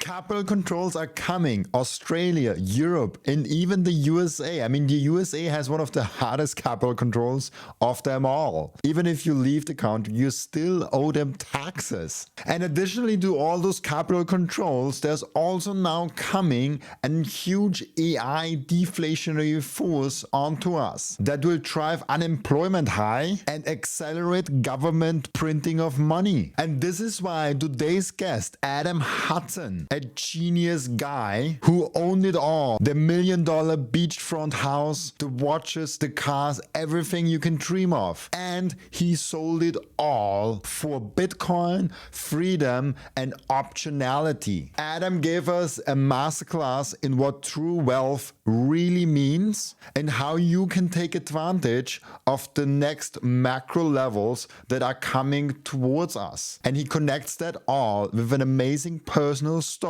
capital controls are coming. Australia, Europe, and even the USA. I mean, the USA has one of the hardest capital controls of them all. Even if you leave the country, you still owe them taxes. And additionally to all those capital controls, there's also now coming a huge AI deflationary force onto us that will drive unemployment high and accelerate government printing of money. And this is why today's guest, Adam Hudson, a genius guy who owned it all, the $1 million beachfront house, the watches, the cars, everything you can dream of. And he sold it all for Bitcoin, freedom, and optionality. Adam gave us a masterclass in what true wealth really means and how you can take advantage of the next macro levels that are coming towards us. And he connects that all with an amazing personal story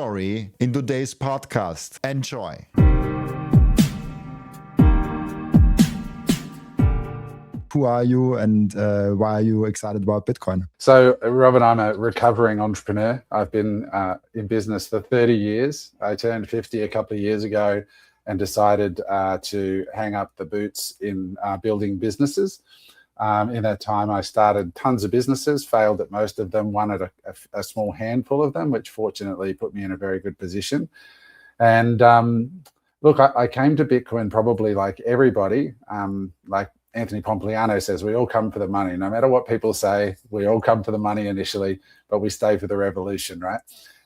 in today's podcast. Enjoy. Who are you and why are you excited about Bitcoin? So, Robin, I'm a recovering entrepreneur. I've been in business for 30 years. I turned 50 a couple of years ago and decided to hang up the boots in building businesses. In that time, I started tons of businesses, failed at most of them, won at a small handful of them, which fortunately put me in a very good position. And look, I came to Bitcoin probably like everybody, like Anthony Pompliano says, we all come for the money. No matter what people say, we all come for the money initially, but we stay for the revolution, right?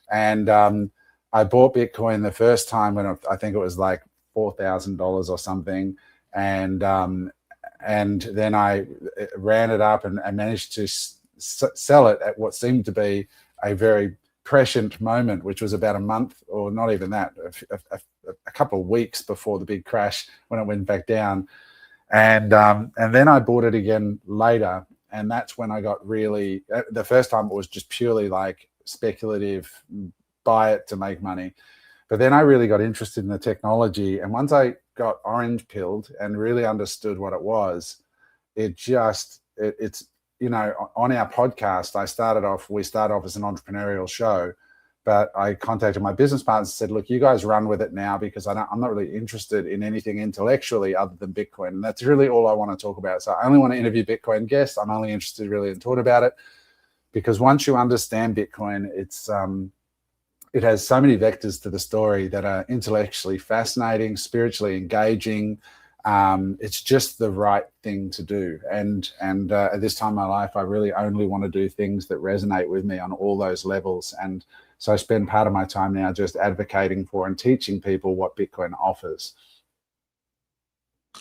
And I bought Bitcoin the first time when I think it was like $4,000 or something. And then I ran it up and managed to sell it at what seemed to be a very prescient moment, which was about a month, or not even that, a couple of weeks before the big crash when it went back down. And then I bought it again later, and that's when I got really. The first time it was just purely like speculative, buy it to make money, but then I really got interested in the technology, and once I got orange pilled and really understood what it was, it's you know, on our podcast we started off as an entrepreneurial show, but I contacted my business partners and said, look, you guys run with it now, because I'm not really interested in anything intellectually other than Bitcoin. And that's really all I want to talk about. So I only want to interview Bitcoin guests. I'm only interested really in talking about it, because once you understand Bitcoin, it has so many vectors to the story that are intellectually fascinating, spiritually engaging. It's just the right thing to do. And at this time in my life, I really only want to do things that resonate with me on all those levels. And so I spend part of my time now just advocating for and teaching people what Bitcoin offers.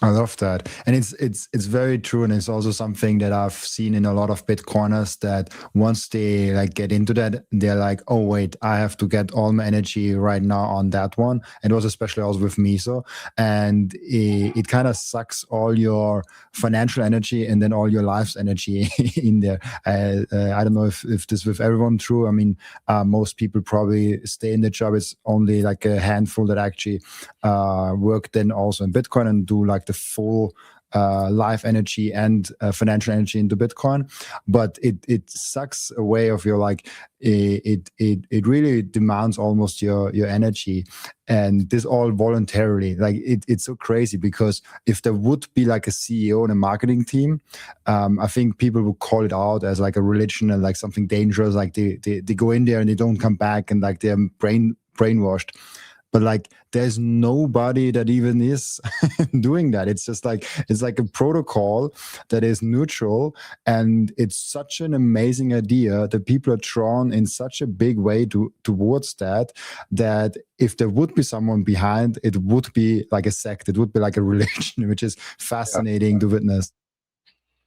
I love that. And it's very true. And it's also something that I've seen in a lot of Bitcoiners, that once they like get into that, they're like, oh, wait, I have to get all my energy right now on that one. And it was especially also with Miso. And it kind of sucks all your financial energy and then all your life's energy in there. I don't know if this is with everyone true. I mean, most people probably stay in the job. It's only like a handful that actually work then also in Bitcoin and do like the full life energy and financial energy into Bitcoin. But it sucks away of your like it really demands almost your energy, and this all voluntarily. Like it's so crazy, because if there would be like a CEO and a marketing team, I think people would call it out as like a religion and like something dangerous. Like they go in there and they don't come back, and like they're brainwashed. But like, there's nobody that even is doing that. It's just like, it's like a protocol that is neutral. And it's such an amazing idea that people are drawn in such a big way towards that if there would be someone behind, it would be like a sect. It would be like a religion, which is fascinating to witness.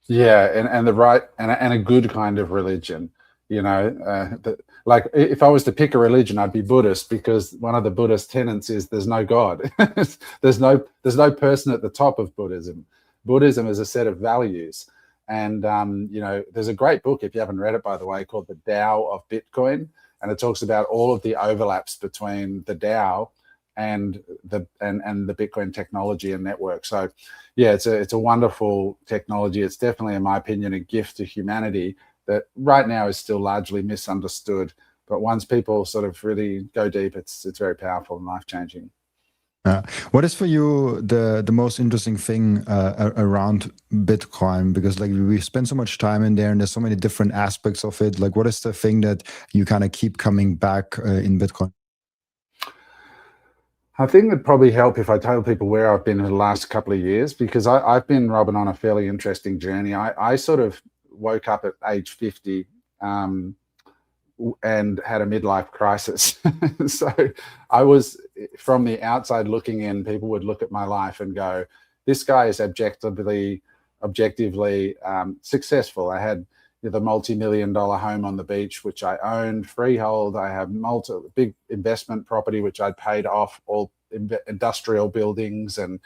Yeah. And the right, and a good kind of religion. You know, like if I was to pick a religion, I'd be Buddhist, because one of the Buddhist tenets is there's no God. there's no person at the top of Buddhism. Buddhism is a set of values. And, you know, there's a great book, if you haven't read it, by the way, called The Tao of Bitcoin. And it talks about all of the overlaps between the Tao and the Bitcoin technology and network. So yeah, it's a wonderful technology. It's definitely, in my opinion, a gift to humanity that right now is still largely misunderstood. But once people sort of really go deep, it's very powerful and life-changing. What is for you the most interesting thing around Bitcoin? Because like we spend so much time in there, and there's so many different aspects of it. Like, what is the thing that you kind of keep coming back in Bitcoin? I think it'd probably help if I tell people where I've been in the last couple of years, because I've been, Robin, on a fairly interesting journey. I sort of woke up at age 50 and had a midlife crisis. So I was, from the outside looking in, people would look at my life and go, this guy is objectively successful. I had the multi-million-dollar home on the beach, which I owned, freehold. I have big investment property, which I'd paid off, all industrial buildings and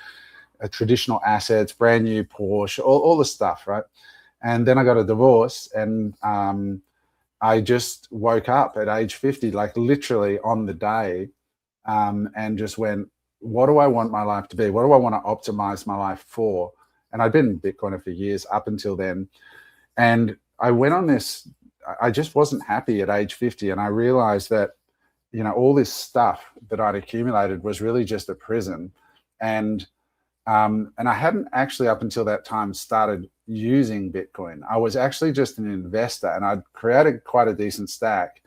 traditional assets, brand new Porsche, all the stuff, right? And then I got a divorce, and I just woke up at age 50, like literally on the day, and just went, what do I want my life to be? What do I want to optimize my life for? And I'd been Bitcoiner for years up until then. And I went on this, I just wasn't happy at age 50. And I realized that, all this stuff that I'd accumulated was really just a prison. And I hadn't actually up until that time started using Bitcoin. I was actually just an investor, and I'd created quite a decent stack.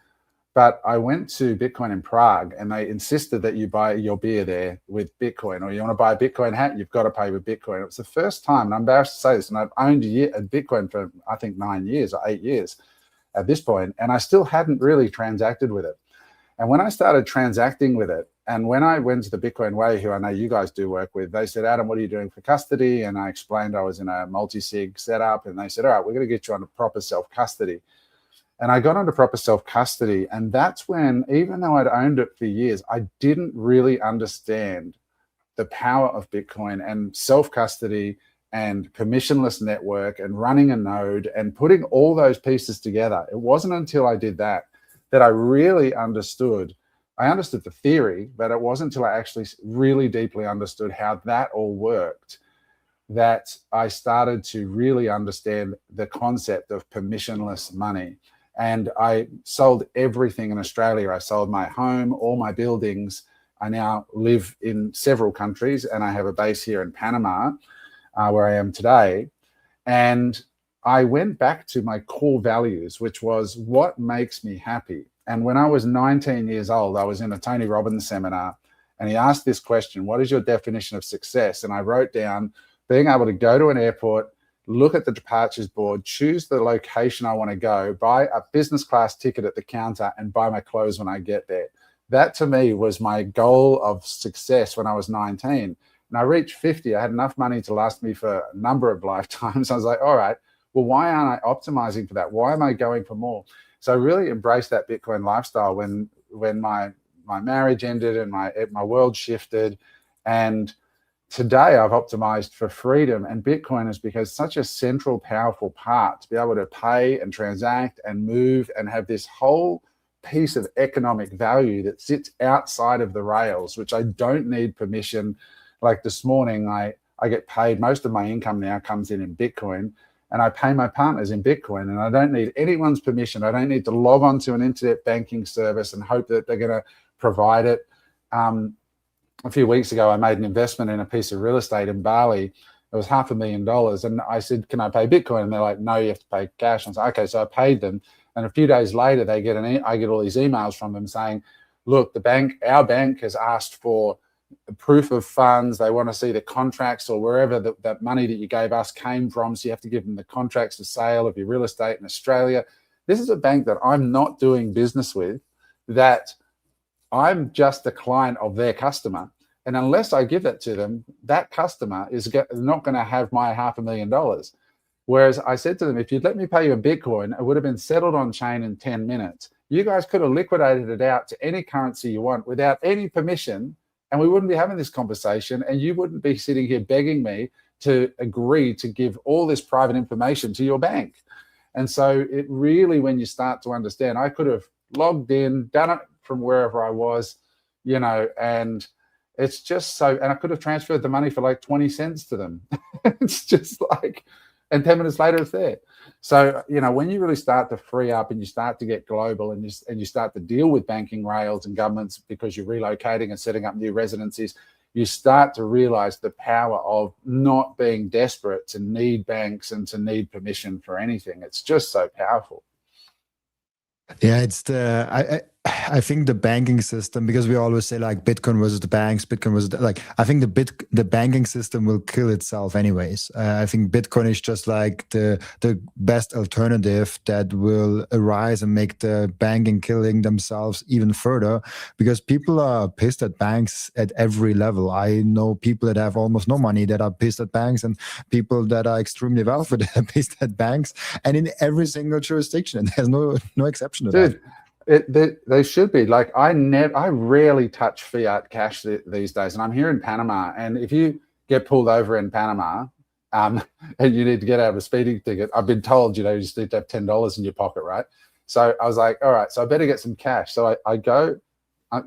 But I went to Bitcoin in Prague, and they insisted that you buy your beer there with Bitcoin, or you want to buy a Bitcoin hat, you've got to pay with Bitcoin. It was the first time, and I'm embarrassed to say this, and I've owned a Bitcoin for, I think, 9 years or 8 years at this point, and I still hadn't really transacted with it. And when I started transacting with it, and when I went to the Bitcoin Way, who I know you guys do work with, they said, Adam, what are you doing for custody? And I explained I was in a multi-sig setup, and they said, all right, we're going to get you on a proper self-custody. And I got onto proper self-custody, and that's when, even though I'd owned it for years, I didn't really understand the power of Bitcoin and self-custody and permissionless network and running a node and putting all those pieces together. It wasn't until I did that I really understood. I understood the theory, but it wasn't until I actually really deeply understood how that all worked that I started to really understand the concept of permissionless money. And I sold everything in Australia. I sold my home, all my buildings. I now live in several countries, and I have a base here in Panama, where I am today. And I went back to my core values, which was what makes me happy. And when I was 19 years old, I was in a Tony Robbins seminar, and he asked this question, what is your definition of success? And I wrote down being able to go to an airport, look at the departures board, choose the location I want to go, buy a business class ticket at the counter, and buy my clothes when I get there. That to me was my goal of success when I was 19. And I reached 50. I had enough money to last me for a number of lifetimes. I was like, all right, well, why aren't I optimizing for that? Why am I going for more? So I really embraced that Bitcoin lifestyle when my marriage ended and my world shifted. And today I've optimized for freedom, and Bitcoin has become such a central, powerful part to be able to pay and transact and move and have this whole piece of economic value that sits outside of the rails, which I don't need permission. Like this morning, I get paid, most of my income now comes in Bitcoin, and I pay my partners in Bitcoin, and I don't need anyone's permission. I don't need to log on to an internet banking service and hope that they're going to provide it. A few weeks ago, I made an investment in a piece of real estate in Bali. It was $500,000. And I said, can I pay Bitcoin? And they're like, no, you have to pay cash. And I said, okay, so I paid them. And a few days later, I get all these emails from them saying, look, our bank has asked for proof of funds. They want to see the contracts or wherever that money that you gave us came from. So you have to give them the contracts of sale of your real estate in Australia. This is a bank that I'm not doing business with, that I'm just a client of their customer. And unless I give that to them, that customer is not going to have my $500,000. Whereas I said to them, if you'd let me pay you in Bitcoin, it would have been settled on chain in 10 minutes. You guys could have liquidated it out to any currency you want without any permission, and we wouldn't be having this conversation, and you wouldn't be sitting here begging me to agree to give all this private information to your bank. And so it really, when you start to understand, I could have logged in, done it from wherever I was, and it's just so, and I could have transferred the money for like 20 cents to them. It's just like, and 10 minutes later it's there. So, you know, when you really start to free up and you start to get global and you start to deal with banking rails and governments because you're relocating and setting up new residencies, you start to realize the power of not being desperate to need banks and to need permission for anything. It's just so powerful. Yeah, it's I think the banking system, because we always say like Bitcoin versus the banks, Bitcoin versus like, I think the banking system will kill itself anyways. I think Bitcoin is just like the best alternative that will arise and make the banking killing themselves even further, because people are pissed at banks at every level. I know people that have almost no money that are pissed at banks, and people that are extremely wealthy that are pissed at banks, and in every single jurisdiction. And there's no exception to that. They should be. Like I rarely touch fiat cash these days, and I'm here in Panama. And if you get pulled over in Panama, and you need to get out of a speeding ticket, I've been told, you know, you just need to have $10 in your pocket, right? So I was like, all right, so I better get some cash. So I go.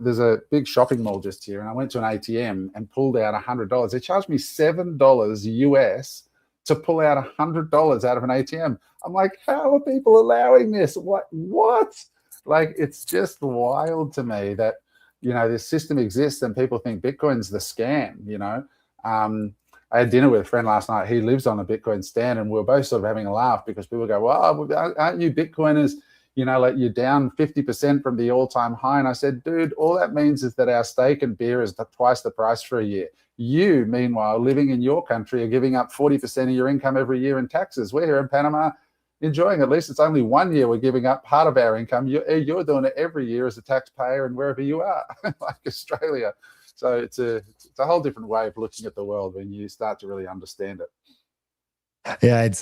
There's a big shopping mall just here, and I went to an ATM and pulled out $100. They charged me $7 US to pull out $100 out of an ATM. I'm like, how are people allowing this? What? Like, it's just wild to me that, you know, this system exists and people think Bitcoin's the scam, you know. I had dinner with a friend last night. He lives on a Bitcoin stand, and we were both sort of having a laugh because people go, well, aren't you Bitcoiners, you know, like you're down 50% from the all-time high? And I said, dude, all that means is that our steak and beer is twice the price for a year. You, meanwhile, living in your country, are giving up 40% of your income every year in taxes. We're here in Panama enjoying, at least it's only 1 year we're giving up part of our income. You're doing it every year as a taxpayer and wherever you are, like Australia. So it's a whole different way of looking at the world when you start to really understand it. Yeah, it's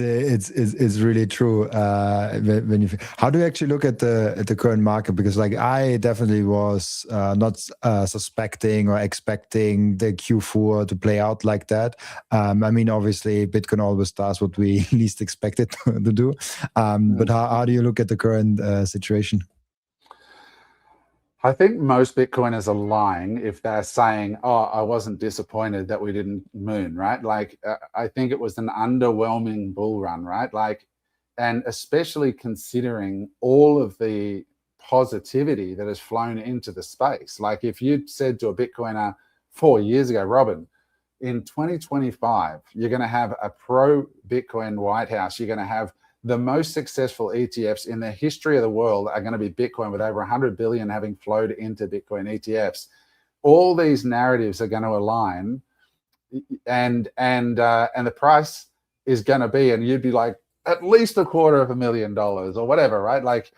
really true. When you, how do you actually look at the current market? Because like I definitely was not suspecting or expecting the Q4 to play out like that. I mean, obviously, Bitcoin always does what we least expect it to do. But how do you look at the current situation? I think most Bitcoiners are lying if they're saying, oh, I wasn't disappointed that we didn't moon, right? Like, I think it was an underwhelming bull run, right? Like, and especially considering all of the positivity that has flown into the space. Like, if you'd said to a Bitcoiner 4 years ago, Robin, in 2025, you're going to have a pro-Bitcoin White House, you're going to have the most successful ETFs in the history of the world are going to be Bitcoin, with over 100 billion having flowed into Bitcoin ETFs. All these narratives are going to align, and the price is going to be, and you'd be like, at least $250,000 or whatever, right? Like,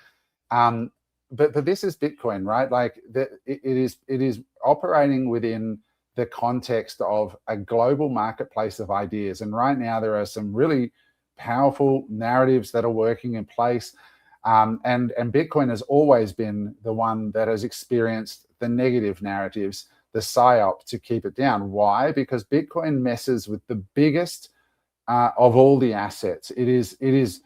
but this is Bitcoin, right? Like, it is operating within the context of a global marketplace of ideas, and right now there are some really powerful narratives that are working in place, and Bitcoin has always been the one that has experienced the negative narratives, the psyop, to keep it down. Why? Because Bitcoin messes with the biggest of all the assets. It is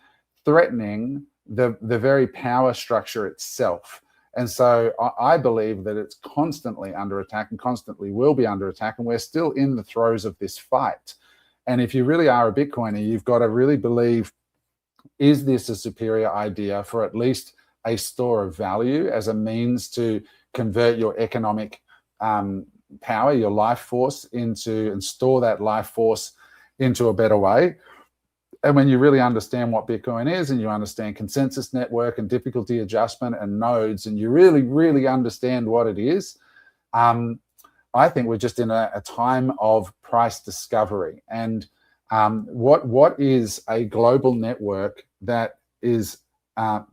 threatening the very power structure itself. And so I believe that it's constantly under attack and constantly will be under attack, and we're still in the throes of this fight. And if you really are a Bitcoiner, you've got to really believe, is this a superior idea for at least a store of value as a means to convert your economic power, your life force, into, and store that life force into a better way? And when you really understand what Bitcoin is, and you understand consensus network and difficulty adjustment and nodes, and you really, really understand what it is, I think we're just in a time of price discovery. And what is a global network that is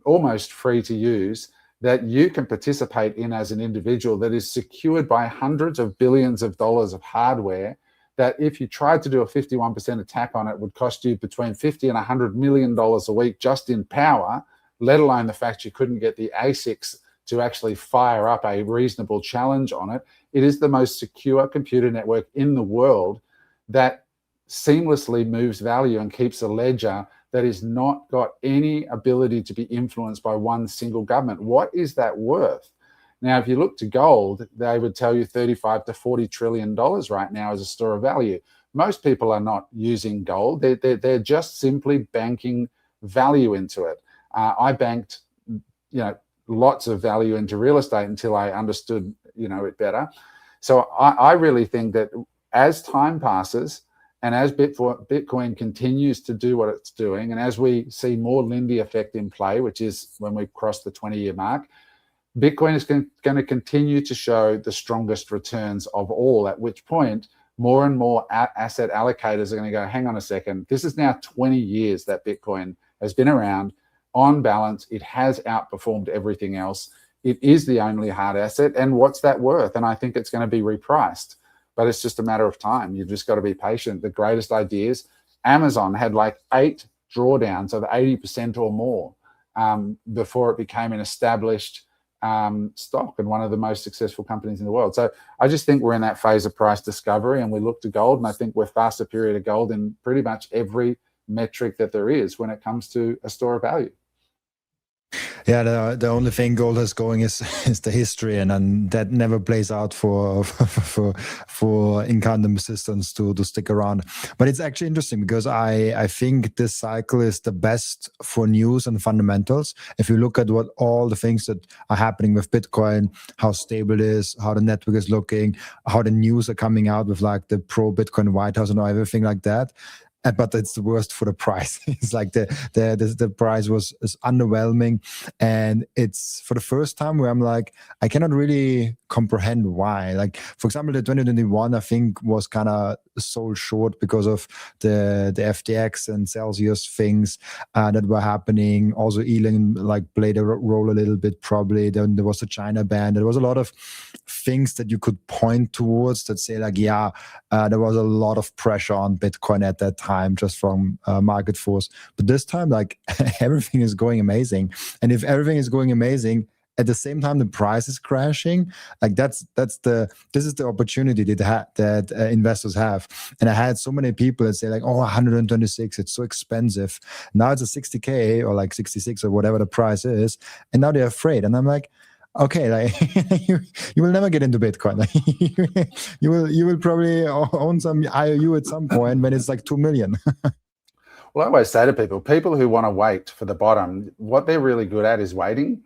almost free to use, that you can participate in as an individual, that is secured by hundreds of billions of dollars of hardware, that if you tried to do a 51% attack on it would cost you between $50 and $100 million a week just in power, let alone the fact you couldn't get the ASICs to actually fire up a reasonable challenge on it. It is the most secure computer network in the world that seamlessly moves value and keeps a ledger that is not got any ability to be influenced by one single government. What is that worth? Now, if you look to gold, they would tell you $35 to $40 trillion right now as a store of value. most people are not using gold. They're just simply banking value into it. I banked, lots of value into real estate until I understood, it better. So I really think that as time passes and as Bitcoin continues to do what it's doing, and as we see more Lindy effect in play, which is when we cross the 20-year mark, Bitcoin is going to continue to show the strongest returns of all, at which point more and more asset allocators are going to go, hang on a second, this is now 20 years that Bitcoin has been around. On balance, it has outperformed everything else. It is the only hard asset. And what's that worth? And I think it's going to be repriced. But it's just a matter of time. You've just got to be patient. The greatest ideas, Amazon had like 8 drawdowns of 80% or more before it became an established stock and one of the most successful companies in the world. So I just think we're in that phase of price discovery, and we look to gold, and I think we're far superior to gold in pretty much every metric that there is when it comes to a store of value. Yeah, the only thing gold has going is the history, and that never plays out for incumbent systems to stick around. But it's actually interesting because I think this cycle is the best for news and fundamentals. If you look at what all the things that are happening with Bitcoin, how stable it is, how the network is looking, how the news are coming out with like the pro Bitcoin White House and everything like that. But it's the worst for the price. It's like the price is underwhelming, and it's for the first time where I'm like, I cannot really comprehend why. Like, for example, the 2021 I think was kind of sold short because of the FTX and Celsius things that were happening. Also, Elon like played a role a little bit probably. Then there was the China ban. There was a lot of things that you could point towards that say like, yeah, there was a lot of pressure on Bitcoin at that time, just from market force. But this time, like everything is going amazing. And if everything is going amazing, at the same time the price is crashing, like this is the opportunity that investors have. And I had so many people that say like, oh, 126, it's so expensive. Now it's a 60K or like 66 or whatever the price is, and now they're afraid. And I'm like, okay, like you will never get into Bitcoin. you will probably own some IOU at some point when it's like 2 million. Well, I always say to people who want to wait for the bottom, what they're really good at is waiting.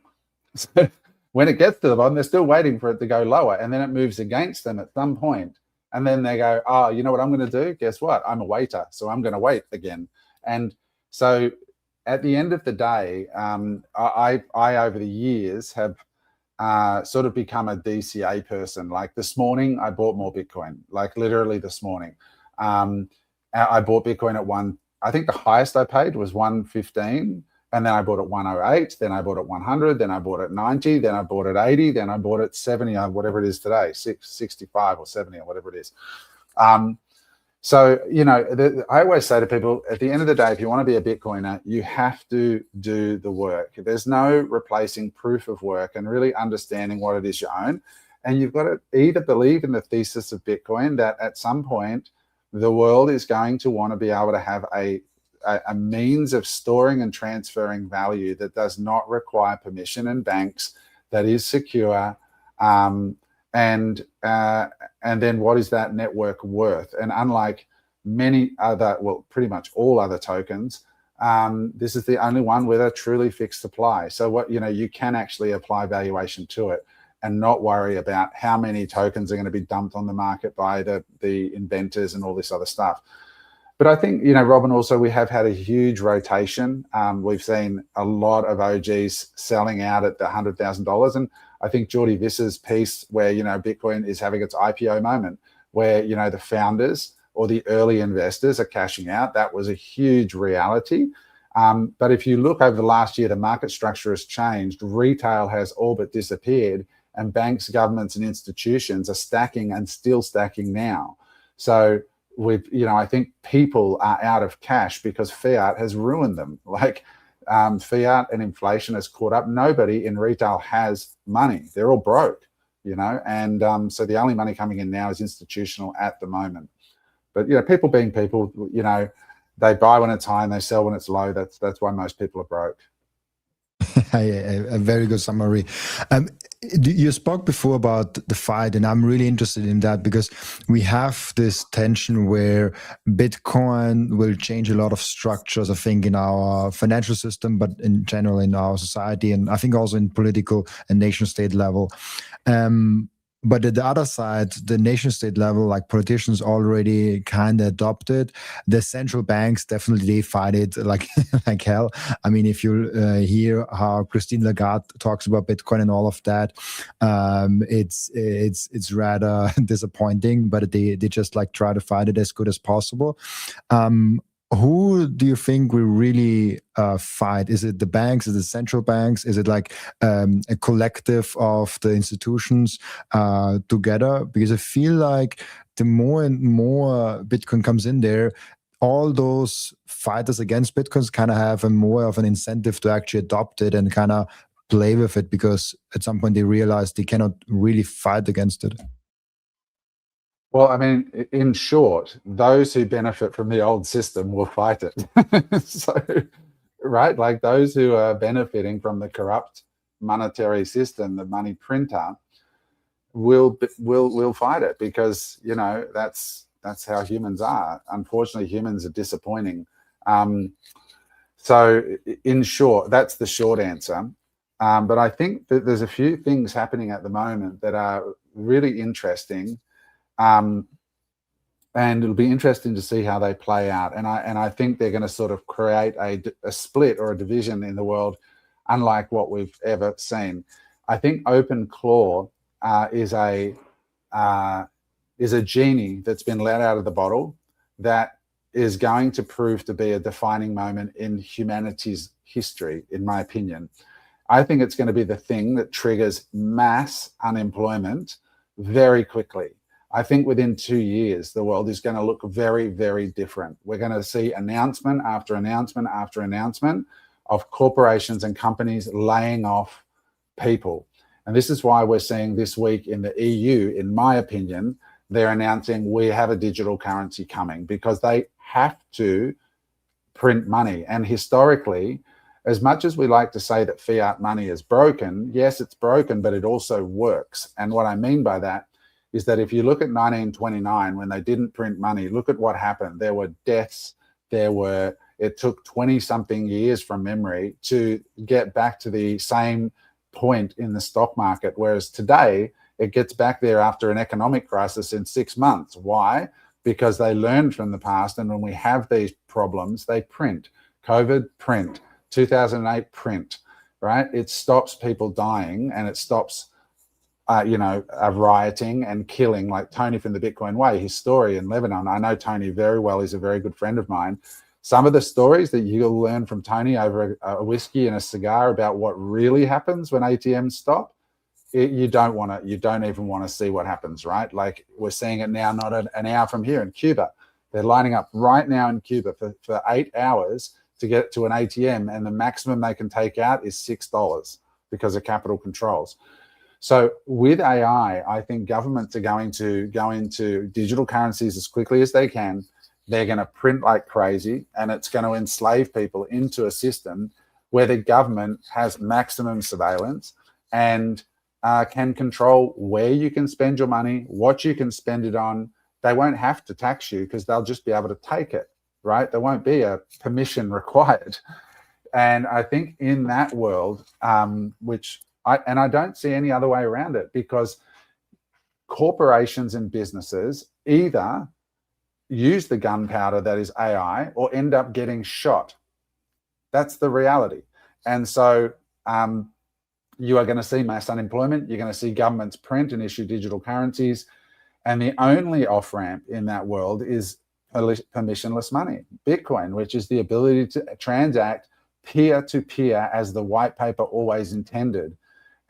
So when it gets to the bottom, they're still waiting for it to go lower, and then it moves against them at some point. And then they go, oh, you know what I'm going to do? Guess what? I'm a waiter, so I'm going to wait again. And so at the end of the day, I over the years have sort of become a DCA person. Like this morning, I bought more Bitcoin, like literally this morning. I bought Bitcoin at I think the highest I paid was 115. And then I bought at 108, then I bought at 100, then I bought at 90, then I bought at 80, then I bought at 70, whatever it is today, 65 or 70 or whatever it is. So, I always say to people, at the end of the day, if you want to be a Bitcoiner, you have to do the work. There's no replacing proof of work and really understanding what it is you own. And you've got to either believe in the thesis of Bitcoin that at some point, the world is going to want to be able to have a means of storing and transferring value that does not require permission and banks, that is secure, and then what is that network worth? And unlike many other, well, pretty much all other tokens, this is the only one with a truly fixed supply. So what you can actually apply valuation to it and not worry about how many tokens are going to be dumped on the market by the inventors and all this other stuff. But I think, Robin, also we have had a huge rotation. We've seen a lot of OGs selling out at the $100,000. And I think Jordi Visser's piece where, Bitcoin is having its IPO moment, where, the founders or the early investors are cashing out. That was a huge reality. But if you look over the last year, the market structure has changed. Retail has all but disappeared, and banks, governments, and institutions are stacking and still stacking now. So I think people are out of cash because fiat has ruined them. Like fiat and inflation has caught up. Nobody in retail has money. They're all broke, and so the only money coming in now is institutional at the moment. But, people being people, they buy when it's high and they sell when it's low. That's why most people are broke. A very good summary. You spoke before about the fight, and I'm really interested in that because we have this tension where Bitcoin will change a lot of structures, I think, in our financial system, but in general in our society, and I think also in political and nation state level. But at the other side, the nation state level, like politicians already kind of adopted. The central banks definitely they fight it like like hell. I mean, if you hear how Christine Lagarde talks about Bitcoin and all of that, it's rather disappointing. But they just like try to fight it as good as possible. Who do you think will really fight? Is it the banks? Is it central banks? Is it like a collective of the institutions together? Because I feel like the more and more Bitcoin comes in there, all those fighters against Bitcoins kind of have a more of an incentive to actually adopt it and kind of play with it, because at some point they realize they cannot really fight against it. Well, I mean, in short, those who benefit from the old system will fight it. So, right, like those who are benefiting from the corrupt monetary system, the money printer, will fight it, because that's how humans are. Unfortunately, humans are disappointing. So, in short, that's the short answer. But I think that there's a few things happening at the moment that are really interesting. And it'll be interesting to see how they play out. And I think they're going to sort of create a split or a division in the world, unlike what we've ever seen. I think open claw is a genie that's been let out of the bottle that is going to prove to be a defining moment in humanity's history, in my opinion. I think it's going to be the thing that triggers mass unemployment very quickly. I think within 2 years, the world is going to look very, very different. We're going to see announcement after announcement after announcement of corporations and companies laying off people. And this is why we're seeing this week in the EU, in my opinion, they're announcing we have a digital currency coming, because they have to print money. And historically, as much as we like to say that fiat money is broken, yes, it's broken, but it also works. And what I mean by that is that if you look at 1929, when they didn't print money, look at what happened. There were deaths. It took 20-something years from memory to get back to the same point in the stock market. Whereas today, it gets back there after an economic crisis in 6 months. Why? Because they learned from the past. And when we have these problems, they print. COVID, print. 2008, print, right? It stops people dying, and it stops rioting and killing, like Tony from the Bitcoin Way, his story in Lebanon. I know Tony very well. He's a very good friend of mine. Some of the stories that you'll learn from Tony over a whiskey and a cigar about what really happens when ATMs stop, you don't even want to see what happens, right? Like we're seeing it now, not an hour from here in Cuba. They're lining up right now in Cuba for 8 hours to get to an ATM, and the maximum they can take out is $6 because of capital controls. So with AI, I think governments are going to go into digital currencies as quickly as they can. They're going to print like crazy, and it's going to enslave people into a system where the government has maximum surveillance and can control where you can spend your money, what you can spend it on. They won't have to tax you because they'll just be able to take it, right? There won't be a permission required. And I think in that world, I don't see any other way around it, because corporations and businesses either use the gunpowder that is AI or end up getting shot. That's the reality. And so you are going to see mass unemployment. You're going to see governments print and issue digital currencies. And the only off-ramp in that world is permissionless money, Bitcoin, which is the ability to transact peer-to-peer as the white paper always intended.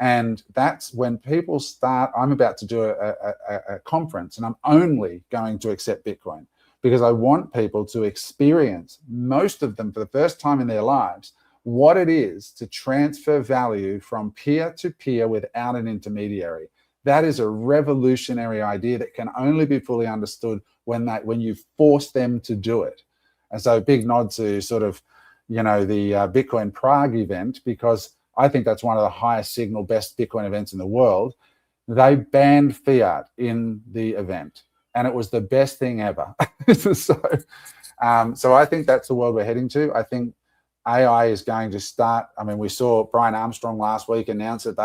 And that's when people start. I'm about to do a conference, and I'm only going to accept Bitcoin because I want people to experience, most of them for the first time in their lives, what it is to transfer value from peer to peer without an intermediary. That is a revolutionary idea that can only be fully understood when you force them to do it. And so big nod to sort of, the Bitcoin Prague event, because I think that's one of the highest signal, best Bitcoin events in the world. They banned fiat in the event, and it was the best thing ever. So I think that's the world we're heading to. I think AI is going to start. I mean, we saw Brian Armstrong last week announce that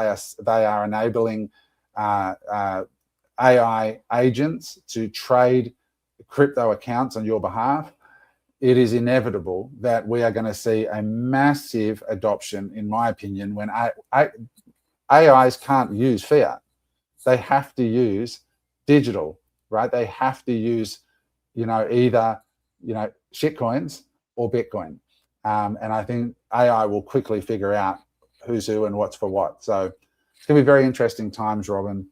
they are enabling AI agents to trade crypto accounts on your behalf. It is inevitable that we are going to see a massive adoption, in my opinion, when AIs can't use fiat. They have to use digital, right? They have to use, either, shitcoins or Bitcoin. And I think AI will quickly figure out who's who and what's for what. So it's going to be very interesting times, Robin.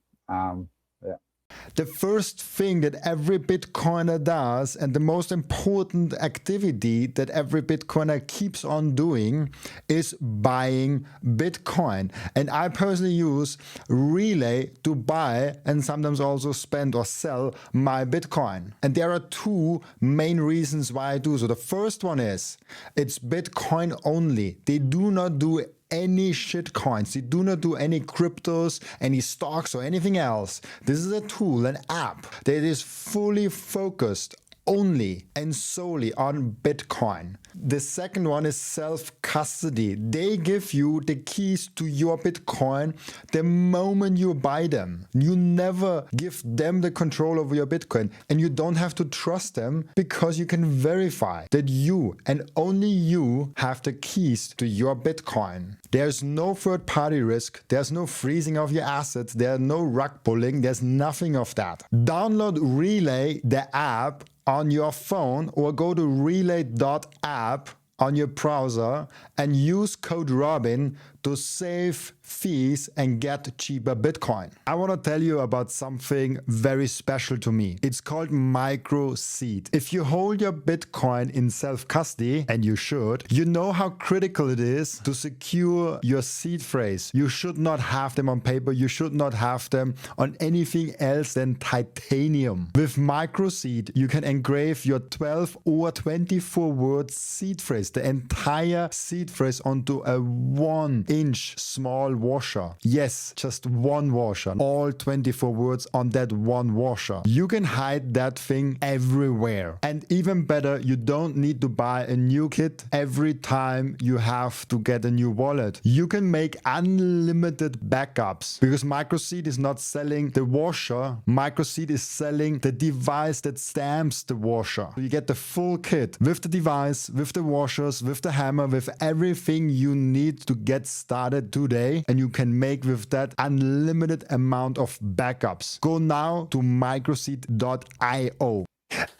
The first thing that every Bitcoiner does, and the most important activity that every Bitcoiner keeps on doing, is buying Bitcoin. And I personally use Relai to buy and sometimes also spend or sell my Bitcoin. And there are two main reasons why I do so. The first one is it's Bitcoin only. They do not do any shit coins. They do not do any cryptos, any stocks, or anything else. This is a tool, an app that is fully focused only and solely on Bitcoin. The second one is self-custody. They give you the keys to your Bitcoin the moment you buy them. You never give them the control over your Bitcoin, and you don't have to trust them because you can verify that you and only you have the keys to your Bitcoin. There's no third-party risk. There's no freezing of your assets. There's no rug pulling. There's nothing of that. Download Relai, the app, on your phone, or go to relay.app on your browser and use code Robin to save fees and get cheaper Bitcoin. I want to tell you about something very special to me. It's called Microseed. If you hold your Bitcoin in self-custody, and you should, you know how critical it is to secure your seed phrase. You should not have them on paper. You should not have them on anything else than titanium. With Microseed, you can engrave your 12 or 24 word seed phrase, the entire seed phrase, onto a 1-inch small washer. Yes, just one washer. All 24 words on that one washer. You can hide that thing everywhere. And even better, you don't need to buy a new kit every time you have to get a new wallet. You can make unlimited backups because Microseed is not selling the washer. Microseed is selling the device that stamps the washer. So you get the full kit with the device, with the washers, with the hammer, with everything you need to get started today, and you can make with that unlimited amount of backups. Go now to microseed.io.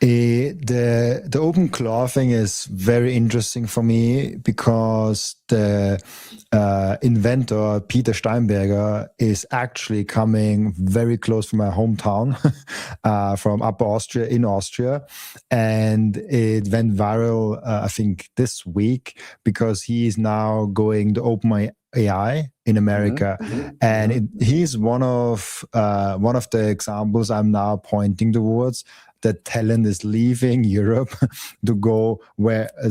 The open claw thing is very interesting for me because the inventor Peter Steinberger is actually coming very close from my hometown, from Upper Austria in Austria, and it went viral I think this week because he is now going to open AI in America, and he's one of the examples I'm now pointing towards. That talent is leaving Europe to go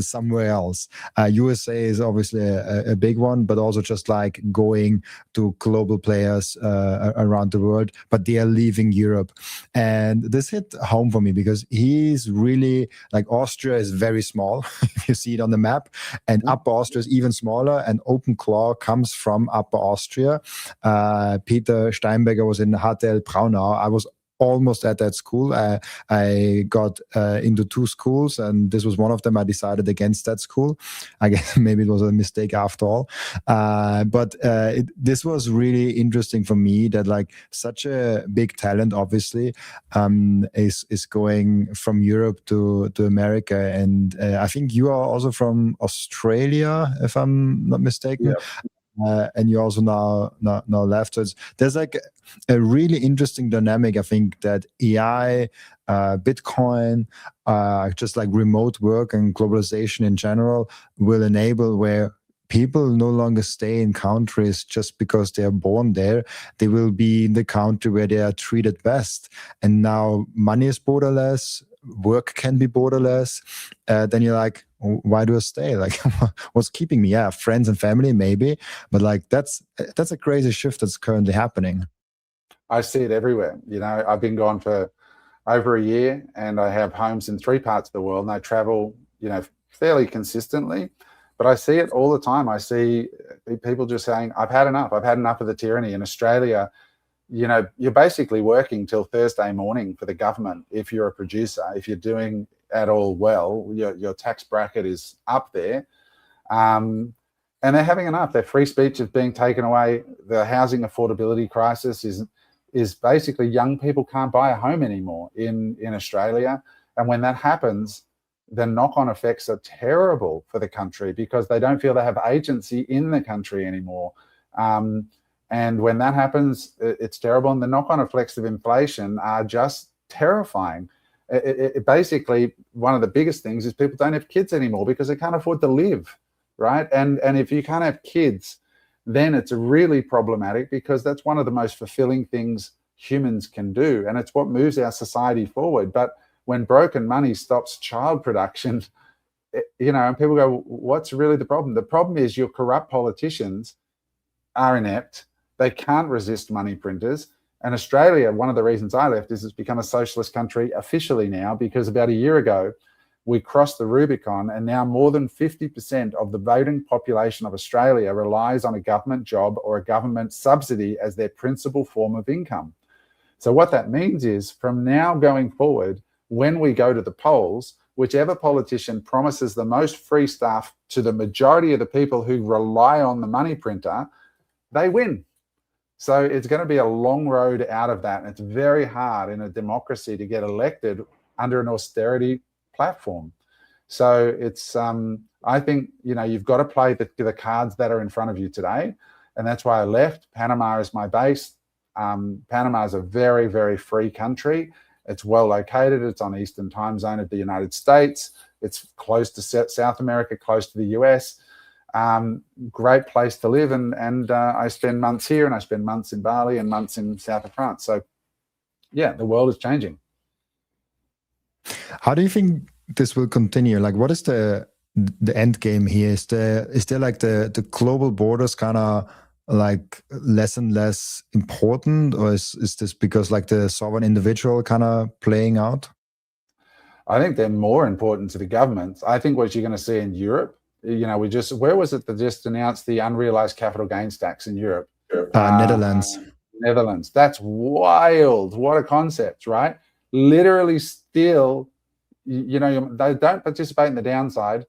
somewhere else. USA is obviously a big one, but also just like going to global players around the world, but they are leaving Europe. And this hit home for me because he's really, like, Austria is very small, if you see it on the map, and Upper Austria is even smaller, and OpenClaw comes from Upper Austria. Peter Steinberger was in HTL Braunau. I was almost at that school. I got into two schools, and this was one of them. I decided against that school. I guess maybe it was a mistake after all. But this was really interesting for me that, like, such a big talent, obviously, is going from Europe to America. And I think you are also from Australia, if I'm not mistaken. Yeah. And you also now left. So there's like a really interesting dynamic. I think that AI, Bitcoin, just like remote work and globalization in general will enable where people no longer stay in countries just because they are born there. They will be in the country where they are treated best. And now money is borderless. Work can be borderless. Then you're like, why do I stay? Like, what's keeping me? Yeah, friends and family, maybe, but like that's a crazy shift that's currently happening. I see it everywhere. I've been gone for over a year, and I have homes in 3 parts of the world, and I travel, fairly consistently. But I see it all the time. I see people just saying, I've had enough. I've had enough of the tyranny. In Australia, you're basically working till Thursday morning for the government if you're a producer. If you're doing at all well, your tax bracket is up there. And they're having enough. Their free speech is being taken away. The housing affordability crisis is basically young people can't buy a home anymore in Australia. And when that happens, the knock-on effects are terrible for the country because they don't feel they have agency in the country anymore. And when that happens, it's terrible. And the knock-on effects of inflation are just terrifying. It basically, one of the biggest things is people don't have kids anymore because they can't afford to live, right? And if you can't have kids, then it's really problematic because that's one of the most fulfilling things humans can do. And it's what moves our society forward. But when broken money stops child production, and people go, what's really the problem? The problem is your corrupt politicians are inept. They can't resist money printers. And Australia, one of the reasons I left is it's become a socialist country officially now, because about a year ago, we crossed the Rubicon, and now more than 50% of the voting population of Australia relies on a government job or a government subsidy as their principal form of income. So what that means is from now going forward, when we go to the polls, whichever politician promises the most free stuff to the majority of the people who rely on the money printer, they win. So it's going to be a long road out of that. And it's very hard in a democracy to get elected under an austerity platform. So it's, I think, you've got to play the cards that are in front of you today. And that's why I left. Panama is my base. Panama is a very, very free country. It's well located. It's on the Eastern time zone of the United States. It's close to South America, close to the US. Great place to live. And I spend months here, and I spend months in Bali and months in south of France. So yeah, the world is changing. How do you think this will continue? Like, what is the end game here? Is there like the global borders kind of like less and less important, or is this because like the sovereign individual kind of playing out? I think they're more important to the governments. I think what you're going to see in Europe, where was it that just announced the unrealized capital gains tax in Europe? Netherlands. Netherlands. That's wild. What a concept, right? Literally still, they don't participate in the downside,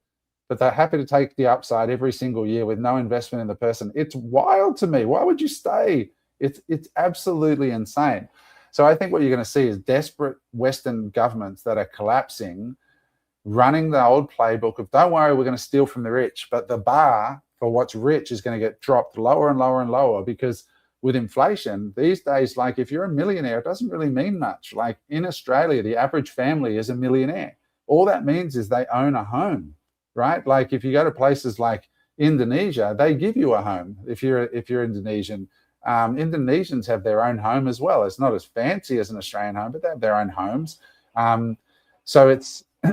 but they're happy to take the upside every single year with no investment in the person. It's wild to me. Why would you stay? It's absolutely insane. So I think what you're going to see is desperate Western governments that are collapsing, running the old playbook of, don't worry, we're going to steal from the rich. But the bar for what's rich is going to get dropped lower and lower and lower, because with inflation these days, like if you're a millionaire, it doesn't really mean much. Like in Australia, the average family is a millionaire. All that means is they own a home, right? Like if you go to places like Indonesia, they give you a home if you're Indonesian. Indonesians have their own home as well. It's not as fancy as an Australian home, but they have their own homes. So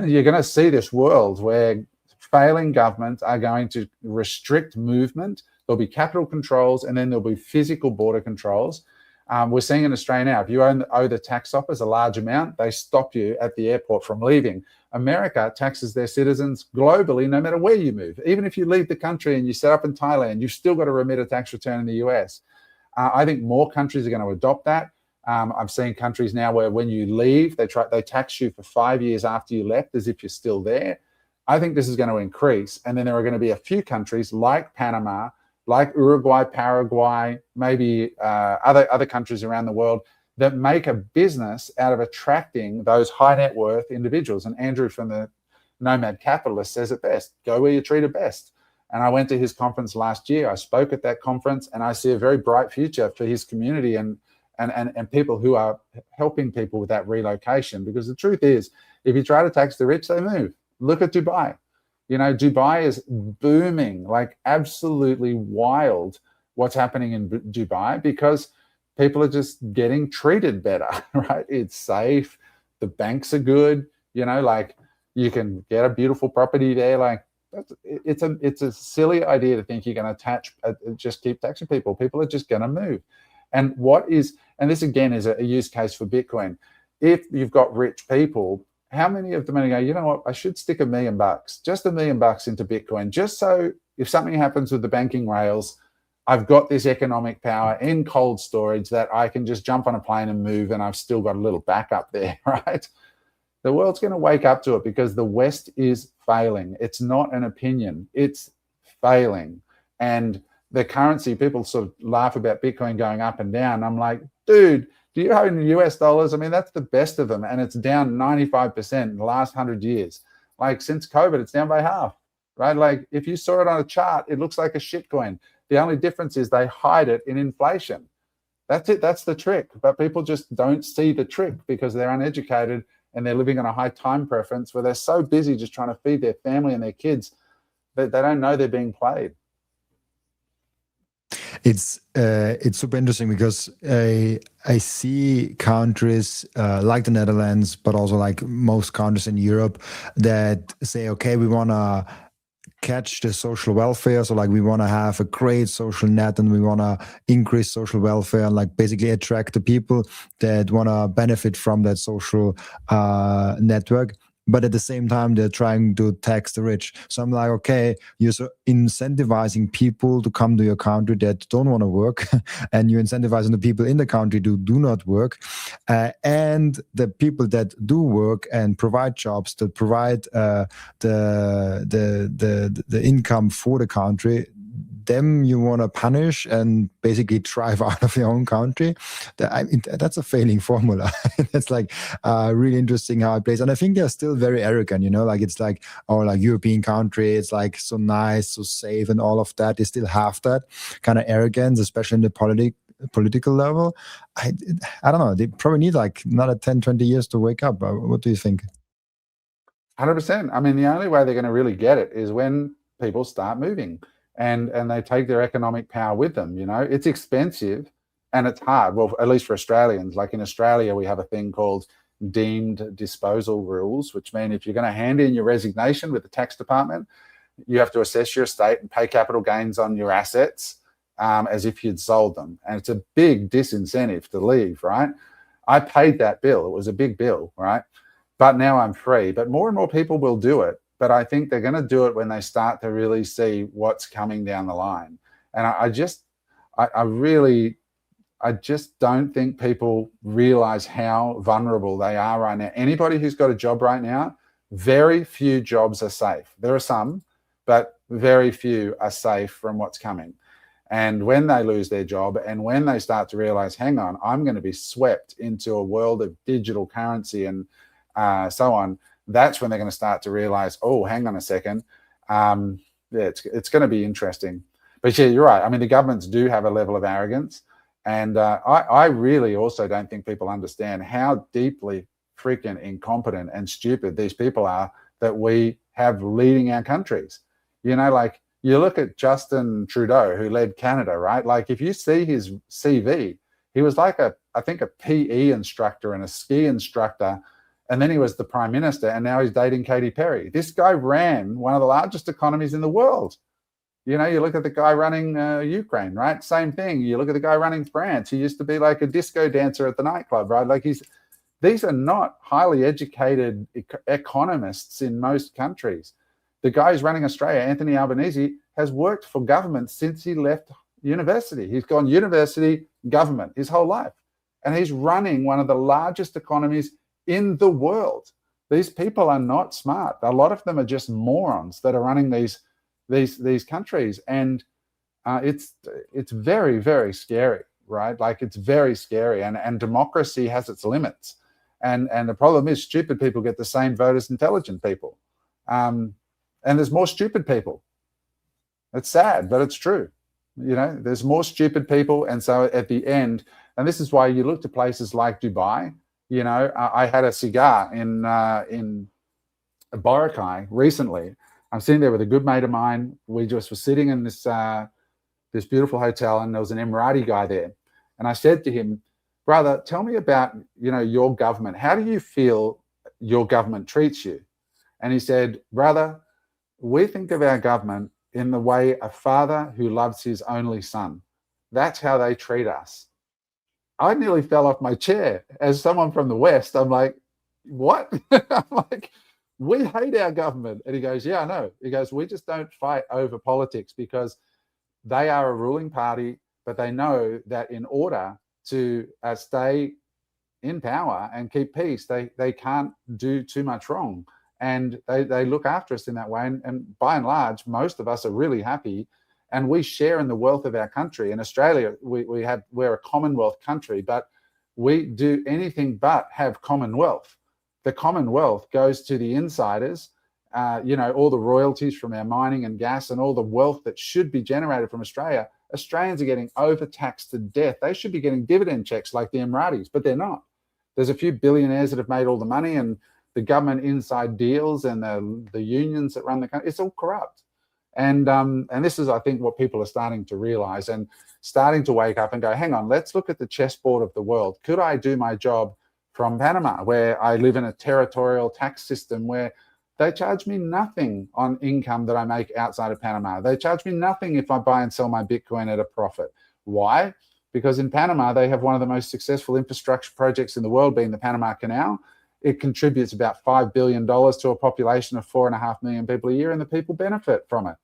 you're going to see this world where failing governments are going to restrict movement. There'll be capital controls, and then there'll be physical border controls. We're seeing in Australia now, if you owe the tax office a large amount, they stop you at the airport from leaving. America taxes their citizens globally, no matter where you move. Even if you leave the country and you set up in Thailand, you've still got to remit a tax return in the US. I think more countries are going to adopt that. I've seen countries now where when you leave, they tax you for 5 years after you left as if you're still there. I think this is going to increase. And then there are going to be a few countries like Panama, like Uruguay, Paraguay, maybe other countries around the world that make a business out of attracting those high net worth individuals. And Andrew from the Nomad Capitalist says it best: go where you're treated best. And I went to his conference last year. I spoke at that conference, and I see a very bright future for his community and people who are helping people with that relocation. Because the truth is, if you try to tax the rich, they move. Look at Dubai. Dubai is booming, like absolutely wild what's happening in Dubai, because people are just getting treated better, right? It's safe. The banks are good. You can get a beautiful property there. Like, it's a silly idea to think you're going to just keep taxing people. People are just going to move. And this again is a use case for Bitcoin. If you've got rich people, how many of them are going to go, you know what, I should stick $1 million, just $1 million into Bitcoin, just so if something happens with the banking rails, I've got this economic power in cold storage that I can just jump on a plane and move, and I've still got a little backup there, right? The world's going to wake up to it, because the West is failing. It's not an opinion, it's failing. And the currency, people sort of laugh about Bitcoin going up and down. I'm like, dude, do you own US dollars? I mean, that's the best of them. And it's down 95% in the last 100 years. Like, since COVID, it's down by half, right? Like, if you saw it on a chart, it looks like a shitcoin. The only difference is they hide it in inflation. That's it. That's the trick. But people just don't see the trick because they're uneducated and they're living on a high time preference where they're so busy just trying to feed their family and their kids that they don't know they're being played. It's super interesting because I see countries like the Netherlands, but also like most countries in Europe that say, okay, we want to catch the social welfare. So like we want to have a great social net and we want to increase social welfare and like basically attract the people that want to benefit from that social network. But at the same time, they're trying to tax the rich. So I'm like, okay, you're so incentivizing people to come to your country that don't want to work, and you're incentivizing the people in the country to do not work, and the people that do work and provide jobs, that provide the income for the country. Them you want to punish and basically drive out of your own country. That's a failing formula. That's like really interesting how it plays. And I think they're still very arrogant, like it's like, oh, like European country, it's like so nice, so safe and all of that. They still have that kind of arrogance, especially in the political level. I don't know. They probably need like another 10, 20 years to wake up. What do you think? 100%. I mean, the only way they're going to really get it is when people start moving. And they take their economic power with them. It's expensive and it's hard. Well, at least for Australians. Like in Australia, we have a thing called deemed disposal rules, which mean if you're going to hand in your resignation with the tax department, you have to assess your estate and pay capital gains on your assets as if you'd sold them. And it's a big disincentive to leave, right? I paid that bill. It was a big bill, right? But now I'm free. But more and more people will do it. But I think they're going to do it when they start to really see what's coming down the line. And I just don't think people realize how vulnerable they are right now. Anybody who's got a job right now, very few jobs are safe. There are some, but very few are safe from what's coming. And when they lose their job and when they start to realize, hang on, I'm going to be swept into a world of digital currency and so on, that's when they're going to start to realize, oh, hang on a second. It's going to be interesting. But yeah, you're right. I mean, the governments do have a level of arrogance. And I really also don't think people understand how deeply freaking incompetent and stupid these people are that we have leading our countries. Like you look at Justin Trudeau, who led Canada, right? Like if you see his CV, he was like I think a PE instructor and a ski instructor. And then he was the prime minister, and now he's dating Katy Perry. This guy ran one of the largest economies in the world. You look at the guy running Ukraine, right? Same thing. You look at the guy running France. He used to be like a disco dancer at the nightclub, right? Like these are not highly educated economists in most countries. The guy who's running Australia, Anthony Albanese, has worked for government since he left university. He's gone university, government his whole life. And he's running one of the largest economies in the world. These people are not smart. A lot of them are just morons that are running these countries, and it's very, very scary, right? Like it's very scary, and democracy has its limits, and the problem is stupid people get the same vote as intelligent people, and there's more stupid people. It's sad, but it's true. There's more stupid people, and so at the end, and this is why you look to places like Dubai. I had a cigar in Boracay recently. I'm sitting there with a good mate of mine. We just were sitting in this beautiful hotel, and there was an Emirati guy there. And I said to him, brother, tell me about your government. How do you feel your government treats you? And he said, brother, we think of our government in the way a father who loves his only son. That's how they treat us. I nearly fell off my chair. As someone from the West, I'm like, what? I'm like, we hate our government. And he goes, yeah, I know. He goes, we just don't fight over politics because they are a ruling party, but they know that in order to stay in power and keep peace, they can't do too much wrong. And they look after us in that way. And by and large, most of us are really happy, and we share in the wealth of our country. In Australia, we're a Commonwealth country, but we do anything but have Commonwealth. The Commonwealth goes to the insiders, all the royalties from our mining and gas and all the wealth that should be generated from Australia. Australians are getting overtaxed to death. They should be getting dividend checks like the Emiratis, but they're not. There's a few billionaires that have made all the money, and the government inside deals and the unions that run the country, it's all corrupt. And this is, I think, what people are starting to realize and starting to wake up and go, hang on, let's look at the chessboard of the world. Could I do my job from Panama, where I live in a territorial tax system where they charge me nothing on income that I make outside of Panama? They charge me nothing if I buy and sell my Bitcoin at a profit. Why? Because in Panama, they have one of the most successful infrastructure projects in the world, being the Panama Canal. It contributes about $5 billion to a population of 4.5 million people a year, and the people benefit from it.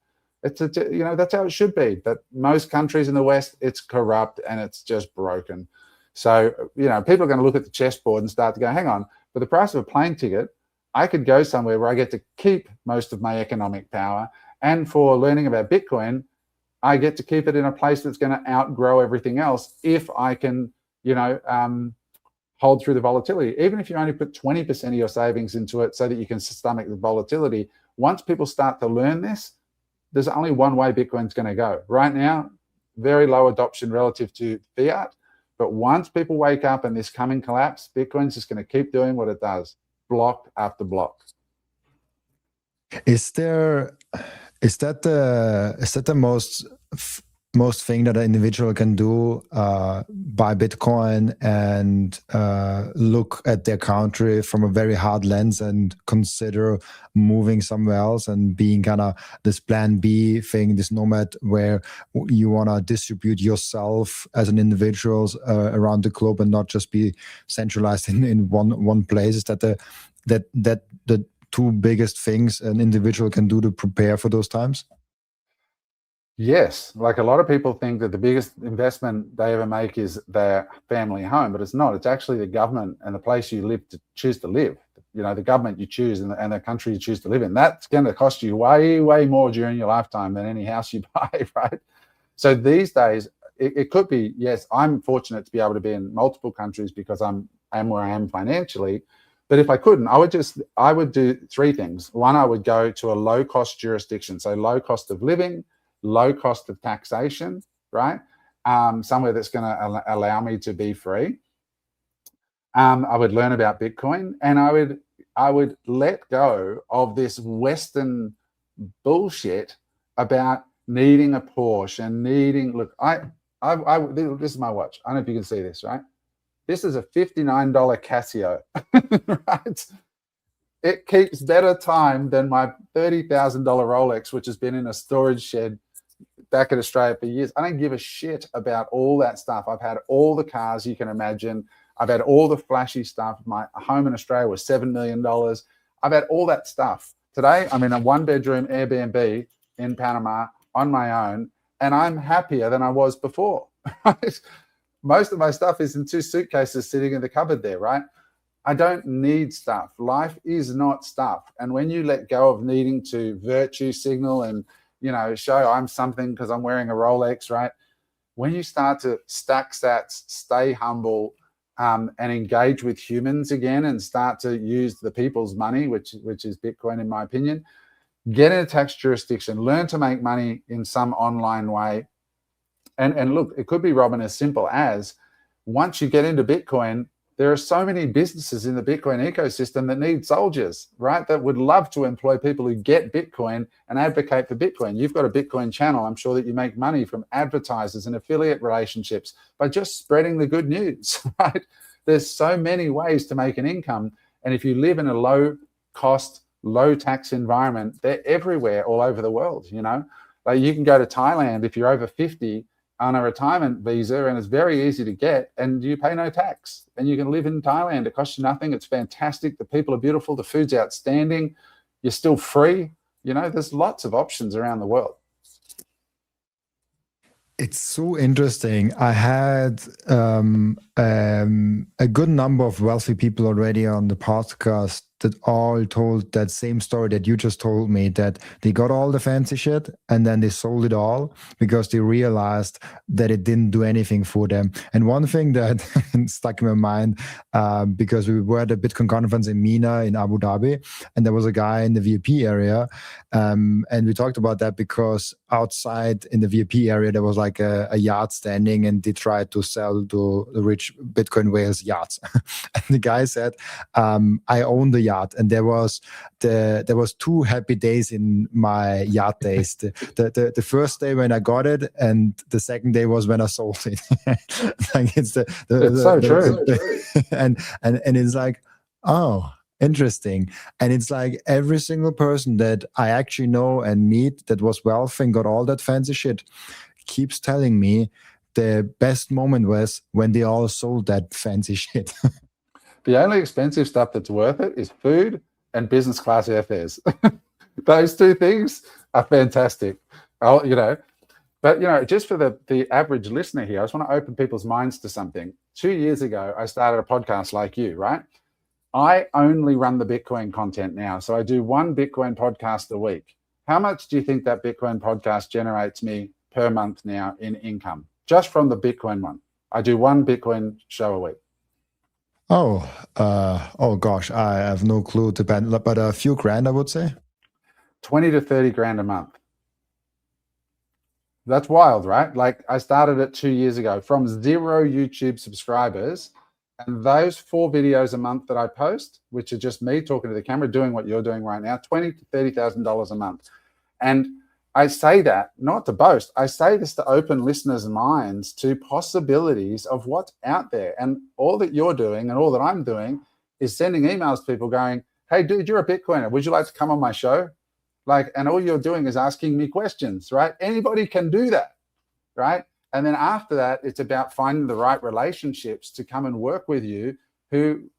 That's how it should be. But most countries in the West, it's corrupt and it's just broken. So, people are going to look at the chessboard and start to go, hang on, for the price of a plane ticket, I could go somewhere where I get to keep most of my economic power. And for learning about Bitcoin, I get to keep it in a place that's going to outgrow everything else if I can, hold through the volatility. Even if you only put 20% of your savings into it so that you can stomach the volatility, once people start to learn this, there's only one way Bitcoin's going to go. Right now, very low adoption relative to fiat. But once people wake up and this coming collapse, Bitcoin's just going to keep doing what it does, block after block. Is that the most thing that an individual can do, buy Bitcoin and look at their country from a very hard lens and consider moving somewhere else and being kind of this plan B thing, this nomad, where you want to distribute yourself as an individual around the globe and not just be centralized in one place? Is that the two biggest things an individual can do to prepare for those times? Yes, like a lot of people think that the biggest investment they ever make is their family home, but it's not. It's actually the government and the place you choose to live. The government you choose and the country you choose to live in. That's going to cost you way, way more during your lifetime than any house you buy, right? So these days, it could be, yes, I'm fortunate to be able to be in multiple countries because I am where I am financially. But if I couldn't, I would do three things. One, I would go to a low-cost jurisdiction, so low cost of living, low cost of taxation, right? Somewhere that's going to allow me to be free. I would learn about Bitcoin, and I would let go of this Western bullshit about needing a Porsche and look, this is my watch. I don't know if you can see this, right? This is a $59 Casio, right? It keeps better time than my $30,000 Rolex, which has been in a storage shed back in Australia for years. I don't give a shit about all that stuff. I've had all the cars you can imagine. I've had all the flashy stuff. My home in Australia was $7 million. I've had all that stuff. Today, I'm in a one-bedroom Airbnb in Panama on my own, and I'm happier than I was before. Most of my stuff is in 2 suitcases sitting in the cupboard there, right? I don't need stuff. Life is not stuff. And when you let go of needing to virtue signal and show I'm something because I'm wearing a Rolex, right? When you start to stack sats, stay humble, and engage with humans again and start to use the people's money, which is Bitcoin, in my opinion, get in a tax jurisdiction, learn to make money in some online way. And look, it could be, Robin, as simple as once you get into Bitcoin, there are so many businesses in the Bitcoin ecosystem that need soldiers, right? That would love to employ people who get Bitcoin and advocate for Bitcoin. You've got a Bitcoin channel. I'm sure that you make money from advertisers and affiliate relationships by just spreading the good news, right? There's so many ways to make an income. And if you live in a low cost, low tax environment. They're everywhere all over the world, you know. Like you can go to Thailand if you're over 50 on a retirement visa, and it's very easy to get, and you pay no tax, and you can live in Thailand. It costs you nothing. It's fantastic. The people are beautiful. The food's outstanding. You're still free. You know, there's lots of options around the world. It's so interesting. I had a good number of wealthy people already on the podcast that all told that same story that you just told me, that they got all the fancy shit and then they sold it all because they realized that it didn't do anything for them. And one thing that stuck in my mind, because we were at a Bitcoin conference in MENA in Abu Dhabi, and there was a guy in the VIP area, and we talked about that because outside in the VIP area there was like a yacht standing, and they tried to sell to the rich Bitcoin whales yachts. And the guy said, I own the yacht, and there was 2 happy days in my yacht days. The first day when I got it, and the second day was when I sold it. Like it's so true. And it's like, oh, interesting. And it's like every single person that I actually know and meet that was wealthy and got all that fancy shit keeps telling me the best moment was when they all sold that fancy shit. The only expensive stuff that's worth it is food and business class airfares. Those 2 things are fantastic. You know, but, you know, just for the average listener here, I just want to open people's minds to something. 2 years ago, I started a podcast like you, right? I only run the Bitcoin content now. So I do 1 Bitcoin podcast a week. How much do you think that Bitcoin podcast generates me per month now in income? Just from the Bitcoin one. I do 1 Bitcoin show a week. Oh gosh, I have no clue, but a few grand, I would say. 20 to 30 grand a month. That's wild, right? Like I started it 2 years ago from 0 YouTube subscribers, and those 4 videos a month that I post, which are just me talking to the camera, doing what you're doing right now, $20,000 to $30,000 a month. And I say that not to boast. I say this to open listeners' minds to possibilities of what's out there. And all that you're doing and all that I'm doing is sending emails to people going, hey, dude, you're a Bitcoiner. Would you like to come on my show? Like, and all you're doing is asking me questions, right? Anybody can do that, right? And then after that, it's about finding the right relationships to come and work with you, who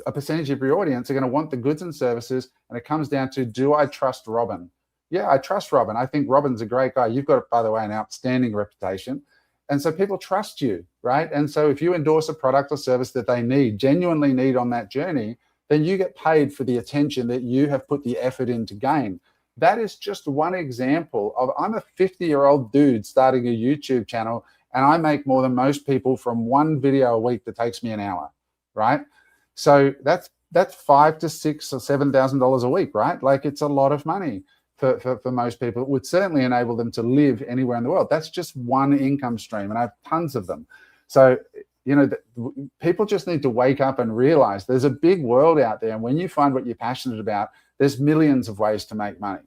a percentage of your audience are going to want the goods and services. And it comes down to, do I trust Robin? Yeah, I trust Robin. I think Robin's a great guy. You've got, by the way, an outstanding reputation. And so people trust you, right? And so if you endorse a product or service that they need, genuinely need on that journey, then you get paid for the attention that you have put the effort in to gain. That is just one example of, I'm a 50-year-old dude starting a YouTube channel, and I make more than most people from 1 video a week that takes me an hour, right? So that's $5,000 to $6,000 or $7,000 a week, right? Like it's a lot of money. For most people. It would certainly enable them to live anywhere in the world. That's just 1 income stream, and I have tons of them. So, you know, people just need to wake up and realize there's a big world out there, and when you find what you're passionate about, there's millions of ways to make money.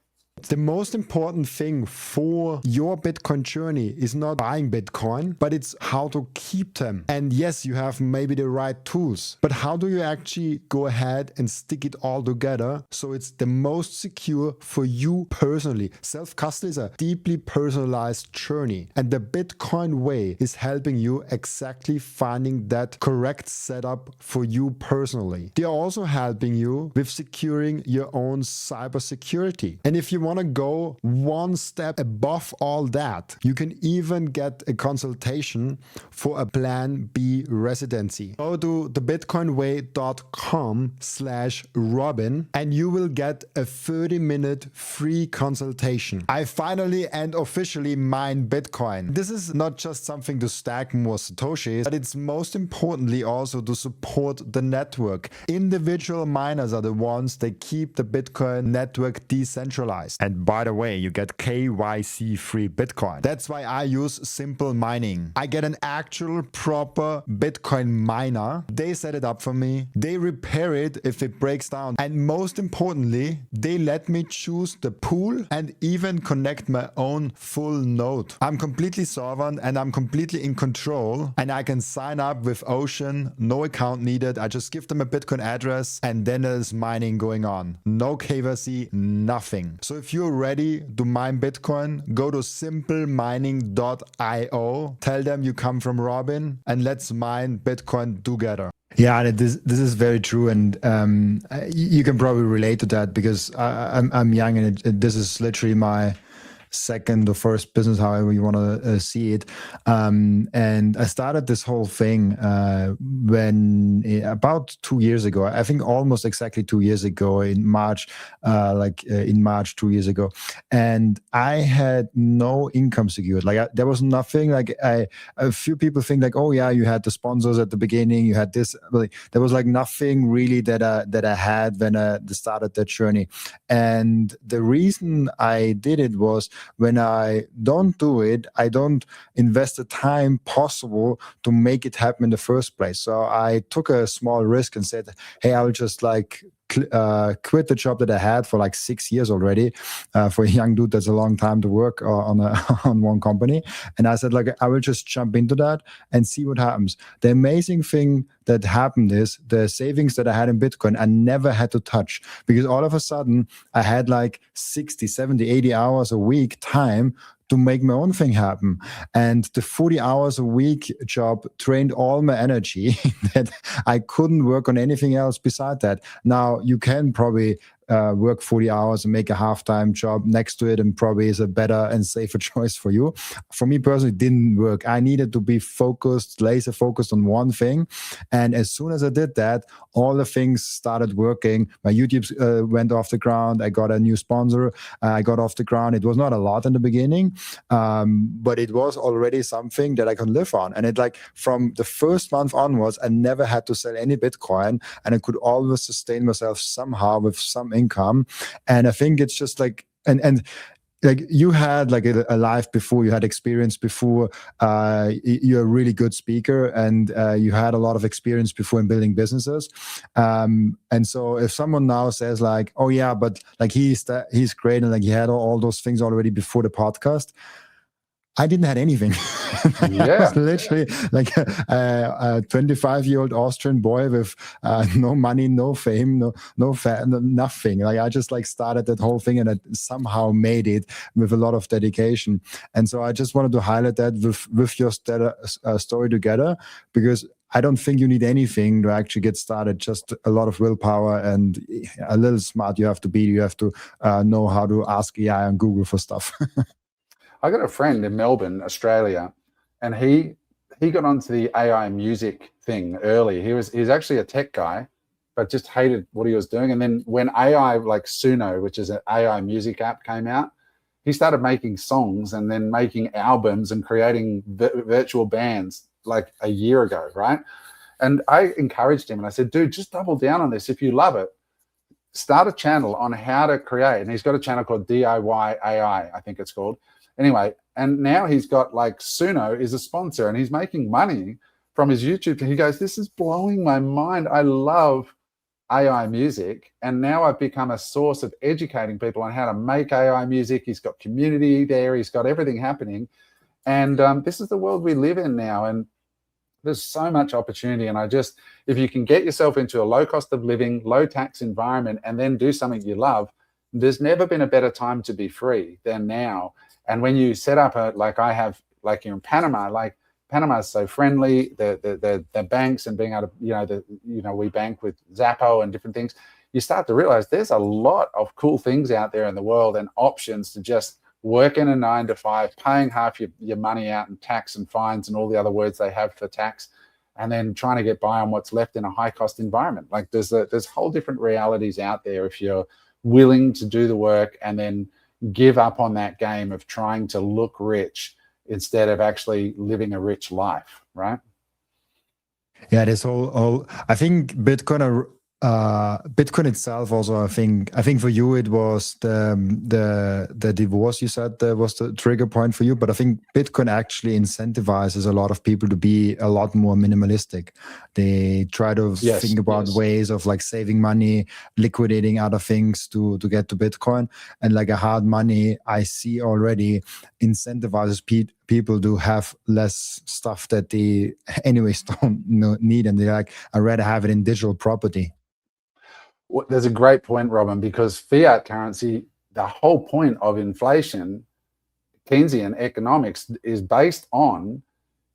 The most important thing for your Bitcoin journey is not buying Bitcoin, but it's how to keep them. And yes, you have maybe the right tools, but how do you actually go ahead and stick it all together so it's the most secure for you personally? Self-custody is a deeply personalized journey, and the Bitcoin way is helping you exactly finding that correct setup for you personally. They are also helping you with securing your own cybersecurity. And if you want to go 1 step above all that, you can even get a consultation for a Plan B residency. Go to thebitcoinway.com/Robin and you will get a 30-minute free consultation. I finally and officially mine Bitcoin. This is not just something to stack more Satoshis, but it's most importantly also to support the network. Individual miners are the ones that keep the Bitcoin network decentralized. And by the way, you get KYC free Bitcoin. That's why I use Simple Mining. I get an actual proper Bitcoin miner. They set it up for me. They repair it if it breaks down. And most importantly, they let me choose the pool and even connect my own full node. I'm completely sovereign and I'm completely in control, and I can sign up with Ocean, no account needed. I just give them a Bitcoin address and then there's mining going on. No KYC, nothing. So if you're ready to mine Bitcoin, go to simplemining.io, tell them you come from Robin, and let's mine Bitcoin together. Yeah, this is very true, and you can probably relate to that because I'm young, and this is literally my second or first business, however you want to see it. And I started this whole thing when about 2 years ago, I think almost exactly 2 years ago in March, in March 2 years ago. And I had no income secured. There was nothing. A few people think like, oh yeah, you had the sponsors at the beginning, you had this. There was like nothing really that I had when I started that journey. And the reason I did it was, when I don't do it, I don't invest the time possible to make it happen in the first place. So I took a small risk and said, hey, I'll just quit the job that I had for 6 years already. For a young dude, that's a long time to work on one company. And I said, I will just jump into that and see what happens. The amazing thing that happened is the savings that I had in Bitcoin, I never had to touch, because all of a sudden I had 60, 70, 80 hours a week time to make my own thing happen. And the 40 hours a week job drained all my energy that I couldn't work on anything else beside that. Now, you can probably work 40 hours and make a half-time job next to it, and probably is a better and safer choice for you. For me personally, it didn't work. I needed to be focused, laser focused on one thing. And as soon as I did that, all the things started working. My YouTube went off the ground. I got a new sponsor. I got off the ground. It was not a lot in the beginning, but it was already something that I could live on. And from the first month onwards, I never had to sell any Bitcoin, and I could always sustain myself somehow with some income. And I think it's just you had a life before, you had experience before, you're a really good speaker, and you had a lot of experience before in building businesses. And so if someone now says oh yeah, but he's great, and he had all those things already before the podcast, I didn't have anything. I was literally a 25-year-old Austrian boy with no money, no fame, nothing. I just started that whole thing, and I somehow made it with a lot of dedication. And so I just wanted to highlight that with your story together, because I don't think you need anything to actually get started. Just a lot of willpower and a little smart you have to be. You have to know how to ask AI on Google for stuff. I got a friend in Melbourne, Australia, and he got onto the AI music thing early. He's actually a tech guy, but just hated what he was doing. And then when AI, like Suno, which is an AI music app, came out, he started making songs and then making albums and creating virtual bands a year ago, right? And I encouraged him and I said, dude, just double down on this. If you love it, start a channel on how to create. And he's got a channel called DIY AI, I think it's called. Anyway, and now he's got Suno is a sponsor, and he's making money from his YouTube. He goes, this is blowing my mind. I love AI music, and now I've become a source of educating people on how to make AI music. He's got community there. He's got everything happening. And this is the world we live in now. And there's so much opportunity. And if you can get yourself into a low cost of living, low tax environment, and then do something you love, there's never been a better time to be free than now. And when you set up I have, here in Panama, Panama is so friendly, the banks, and being able to, we bank with Zappo and different things. You start to realize there's a lot of cool things out there in the world and options to just work in a 9 to 5, paying half your money out in tax and fines and all the other words they have for tax, and then trying to get by on what's left in a high cost environment. There's whole different realities out there if you're willing to do the work and then give up on that game of trying to look rich instead of actually living a rich life, right? Yeah, this whole I think Bitcoin Bitcoin itself also, I think for you it was the divorce, you said that was the trigger point for you, but I think Bitcoin actually incentivizes a lot of people to be a lot more minimalistic. They try to think about ways of like saving money, liquidating other things to get to Bitcoin, and like a hard money I see already incentivizes people to have less stuff that they anyways don't need, and they're like, I'd rather have it in digital property. There's a great point, Robin, because fiat currency, the whole point of inflation, Keynesian economics, is based on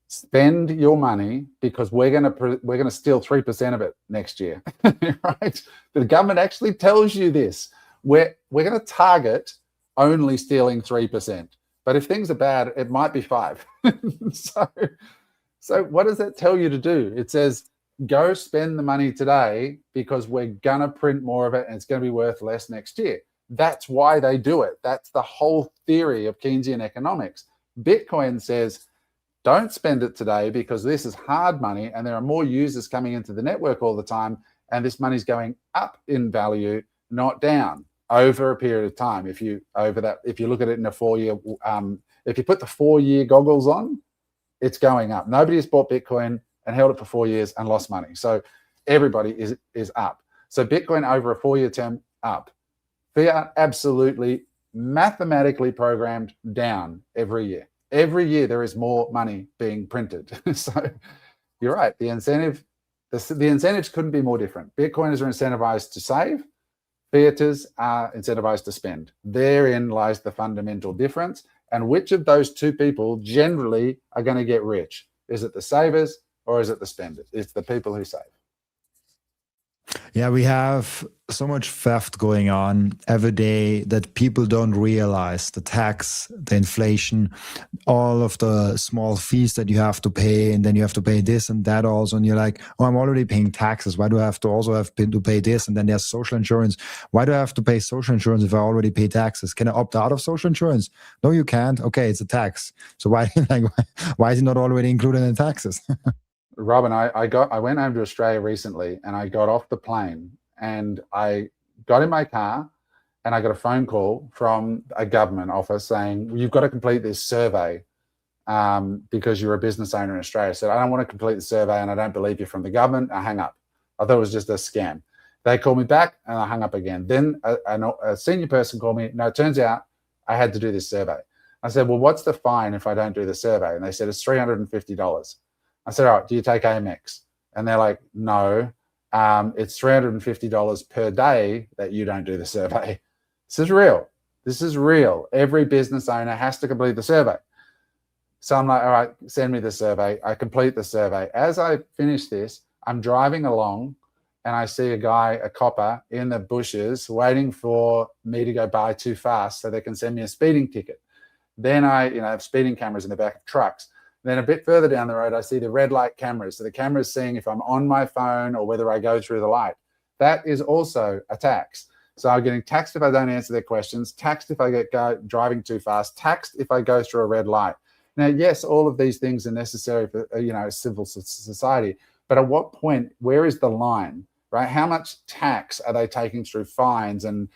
spend your money because we're gonna steal 3% of it next year, right? The government actually tells you this. We're gonna target only stealing 3%, but if things are bad, it might be 5. So what does that tell you to do? It says, go spend the money today because we're gonna print more of it and it's gonna be worth less next year. That's why they do it. That's the whole theory of Keynesian economics. Bitcoin says, don't spend it today because this is hard money and there are more users coming into the network all the time, and this money's going up in value, not down over a period of time. If you look at it in a 4-year, if you put the 4-year goggles on, it's going up. Nobody has bought Bitcoin and held it for 4 years and lost money. So everybody is up. So Bitcoin over a 4-year term, up. Fiat absolutely mathematically programmed down every year. Every year there is more money being printed. So you're right. The incentives couldn't be more different. Bitcoiners are incentivized to save. Fiaters are incentivized to spend. Therein lies the fundamental difference. And which of those two people generally are going to get rich? Is it the savers or is it the spenders? It's the people who save. Yeah, we have so much theft going on every day that people don't realize the tax, the inflation, all of the small fees that you have to pay, and then you have to pay this and that also. And you're like, oh, I'm already paying taxes. Why do I have to also have to pay this? And then there's social insurance. Why do I have to pay social insurance if I already pay taxes? Can I opt out of social insurance? No, you can't. Okay, it's a tax. So why is it not already included in taxes? Robin, I went home to Australia recently and I got off the plane and I got in my car and I got a phone call from a government office saying, you've got to complete this survey because you're a business owner in Australia. I said, I don't want to complete the survey and I don't believe you're from the government. I hung up. I thought it was just a scam. They called me back and I hung up again. Then a senior person called me. No, it turns out I had to do this survey. I said, well, what's the fine if I don't do the survey? And they said, it's $350. I said, all right, do you take Amex? And they're like, no, it's $350 per day that you don't do the survey. This is real. This is real. Every business owner has to complete the survey. So I'm like, all right, send me the survey. I complete the survey. As I finish this, I'm driving along and I see a copper in the bushes waiting for me to go by too fast so they can send me a speeding ticket. Then I have speeding cameras in the back of trucks. Then a bit further down the road, I see the red light cameras. So the camera is seeing if I'm on my phone or whether I go through the light. That is also a tax. So I'm getting taxed if I don't answer their questions, taxed if I get driving too fast, taxed if I go through a red light. Now, yes, all of these things are necessary for civil society, but at what point, where is the line, right? How much tax are they taking through fines and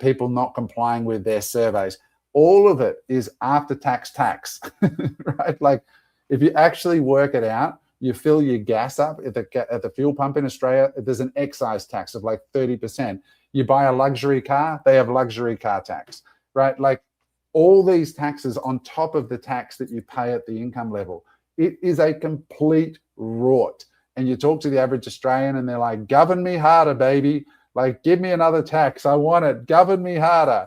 people not complying with their surveys? All of it is after tax, right? Like, if you actually work it out, you fill your gas up at the fuel pump in Australia, there's an excise tax of like 30%. You buy a luxury car, they have luxury car tax, right? Like all these taxes on top of the tax that you pay at the income level. It is a complete rort. And you talk to the average Australian and they're like, govern me harder, baby. Like, give me another tax. I want it. Govern me harder.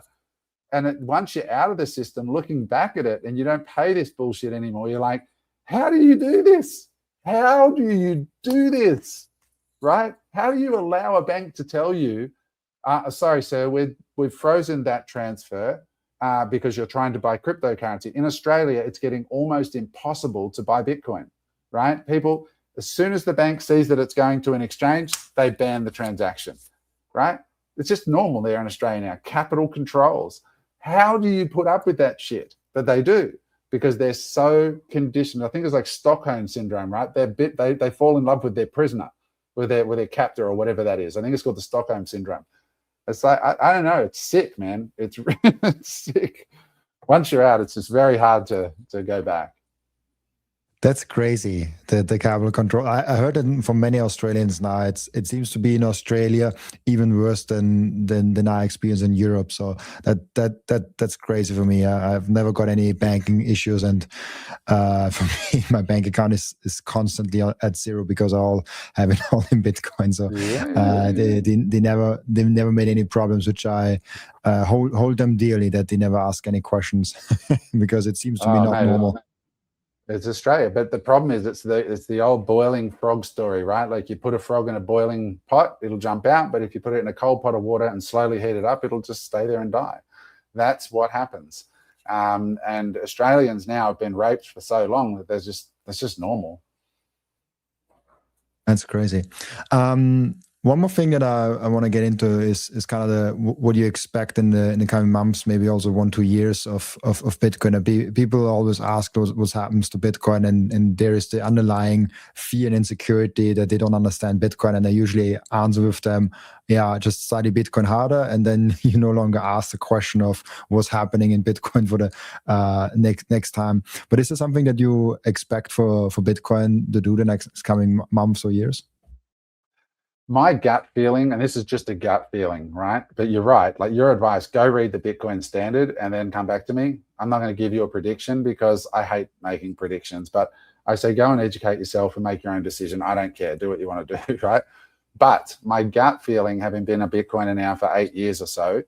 And once you're out of the system, looking back at it and you don't pay this bullshit anymore, you're like, how do you do this? How do you do this? Right? How do you allow a bank to tell you, sorry, sir, we've frozen that transfer because you're trying to buy cryptocurrency. In Australia, it's getting almost impossible to buy Bitcoin, right? People, as soon as the bank sees that it's going to an exchange, they ban the transaction, right? It's just normal there in Australia now. Capital controls. How do you put up with that shit? But they do, because they're so conditioned. I think it's like Stockholm syndrome, right? They fall in love with their prisoner. with their captor or whatever that is. I think it's called the Stockholm syndrome. It's like, I don't know. It's sick, man. It's really sick. Once you're out, it's just very hard to go back. That's crazy. The capital control. I heard it from many Australians now. It seems to be in Australia even worse than I experience in Europe. So that's crazy for me. I've never got any banking issues, and for me, my bank account is constantly at zero because I all have it all in Bitcoin. So they never made any problems, which I hold them dearly, that they never ask any questions because it seems to be not normal. It's Australia, but the problem is it's the old boiling frog story, right? Like you put a frog in a boiling pot, it'll jump out, but if you put it in a cold pot of water and slowly heat it up, it'll just stay there and die. That's what happens. And Australians now have been raped for so long that that's just normal. That's crazy. One more thing that I want to get into is kind of what you expect in the coming months, maybe also 1-2 years of Bitcoin. People always ask what happens to Bitcoin, and there is the underlying fear and insecurity that they don't understand Bitcoin, and I usually answer with them, yeah, just study Bitcoin harder, and then you no longer ask the question of what's happening in Bitcoin for the next time. But is there something that you expect for Bitcoin to do the next coming months or years? My gut feeling, and this is just a gut feeling, right? But you're right. Like your advice, go read the Bitcoin Standard and then come back to me. I'm not going to give you a prediction because I hate making predictions, but I say go and educate yourself and make your own decision. I don't care. Do what you want to do, right? But my gut feeling, having been a Bitcoiner now for 8 years or so,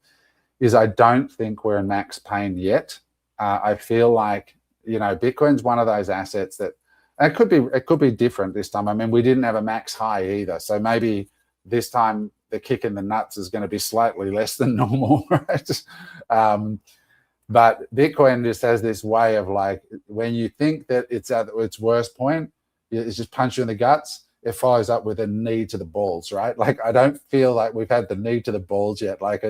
is I don't think we're in max pain yet. I feel like, Bitcoin's one of those assets that, and it could be different this time. I mean, we didn't have a max high either. So maybe this time the kick in the nuts is going to be slightly less than normal, right? But Bitcoin just has this way of, like, when you think that it's at its worst point, it's just punch you in the guts. It follows up with a knee to the balls, right? Like, I don't feel like we've had the knee to the balls yet. Like,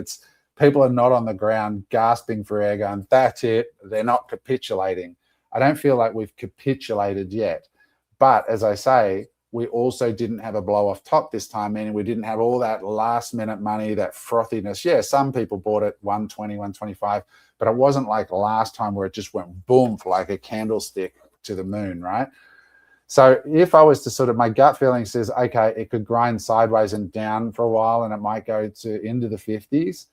people are not on the ground gasping for air going, that's it. They're not capitulating. I don't feel like we've capitulated yet. But as I say, we also didn't have a blow off top this time, meaning we didn't have all that last minute money, that frothiness. Yeah, some people bought it 120, 125, but it wasn't like last time where it just went boom for like a candlestick to the moon, right? So if I was to my gut feeling says, okay, it could grind sideways and down for a while and it might go into the 50s.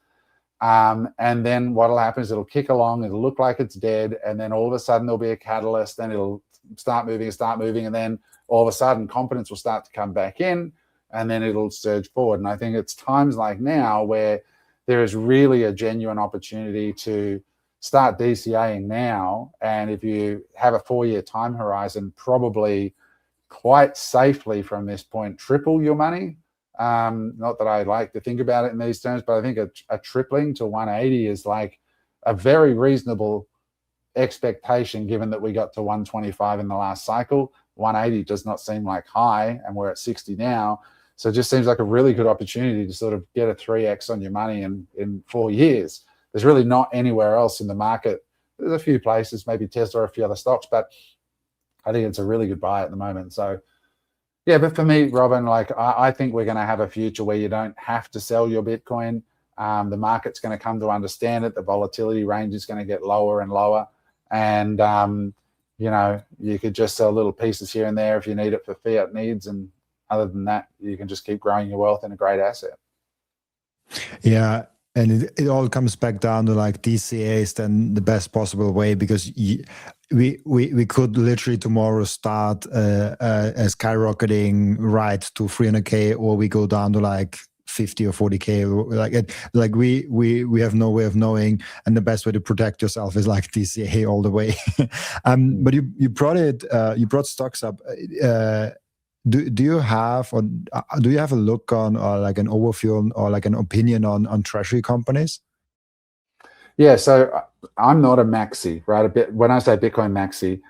And then what'll happen is it'll kick along, it'll look like it's dead, and then all of a sudden there'll be a catalyst, then it'll start moving, and then all of a sudden confidence will start to come back in, and then it'll surge forward. And I think it's times like now where there is really a genuine opportunity to start DCAing now, and if you have a 4-year time horizon, probably quite safely from this point triple your money. Not that I like to think about it in these terms, but I think a tripling to 180 is like a very reasonable expectation, given that we got to 125 in the last cycle. 180 does not seem like high, and we're at 60 now. So it just seems like a really good opportunity to sort of get a 3x on your money in 4 years. There's really not anywhere else in the market. There's a few places, maybe Tesla or a few other stocks, but I think it's a really good buy at the moment. So yeah, but for me, Robin, like I think we're going to have a future where you don't have to sell your Bitcoin. The market's going to come to understand it. The volatility range is going to get lower and lower. And, you could just sell little pieces here and there if you need it for fiat needs. And other than that, you can just keep growing your wealth in a great asset. Yeah. And it all comes back down to like DCA is then the best possible way, because we could literally tomorrow start a skyrocketing ride to 300K, or we go down to like 50 or 40K. Like we have no way of knowing, and the best way to protect yourself is like DCA all the way. But you brought stocks up. Do you have a look on, or like an overview or like an opinion on treasury companies? Yeah, so I'm not a maxi, right? When I say Bitcoin maxi,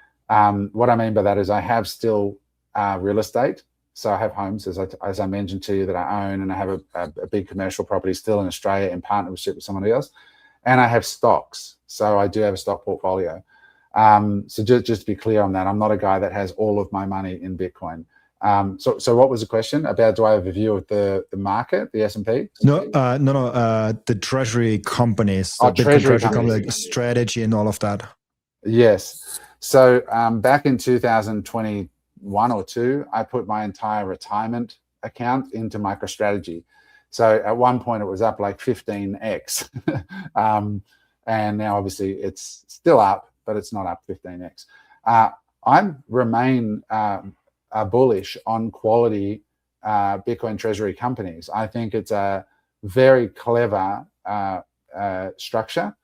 what I mean by that is I have still real estate. So I have homes, as I mentioned to you, that I own, and I have a big commercial property still in Australia in partnership with somebody else. And I have stocks. So I do have a stock portfolio. So just to be clear on that, I'm not a guy that has all of my money in Bitcoin. So what was the question about? Do I have a view of the market, the S&P? No, the treasury companies, the Bitcoin Treasury treasury company, companies. like strategy and all of that. Yes. So back in 2021 or two, I put my entire retirement account into MicroStrategy. So at one point it was up like 15x. And now obviously it's still up, but it's not up 15x. I remain bullish on quality Bitcoin treasury companies. I think it's a very clever structure,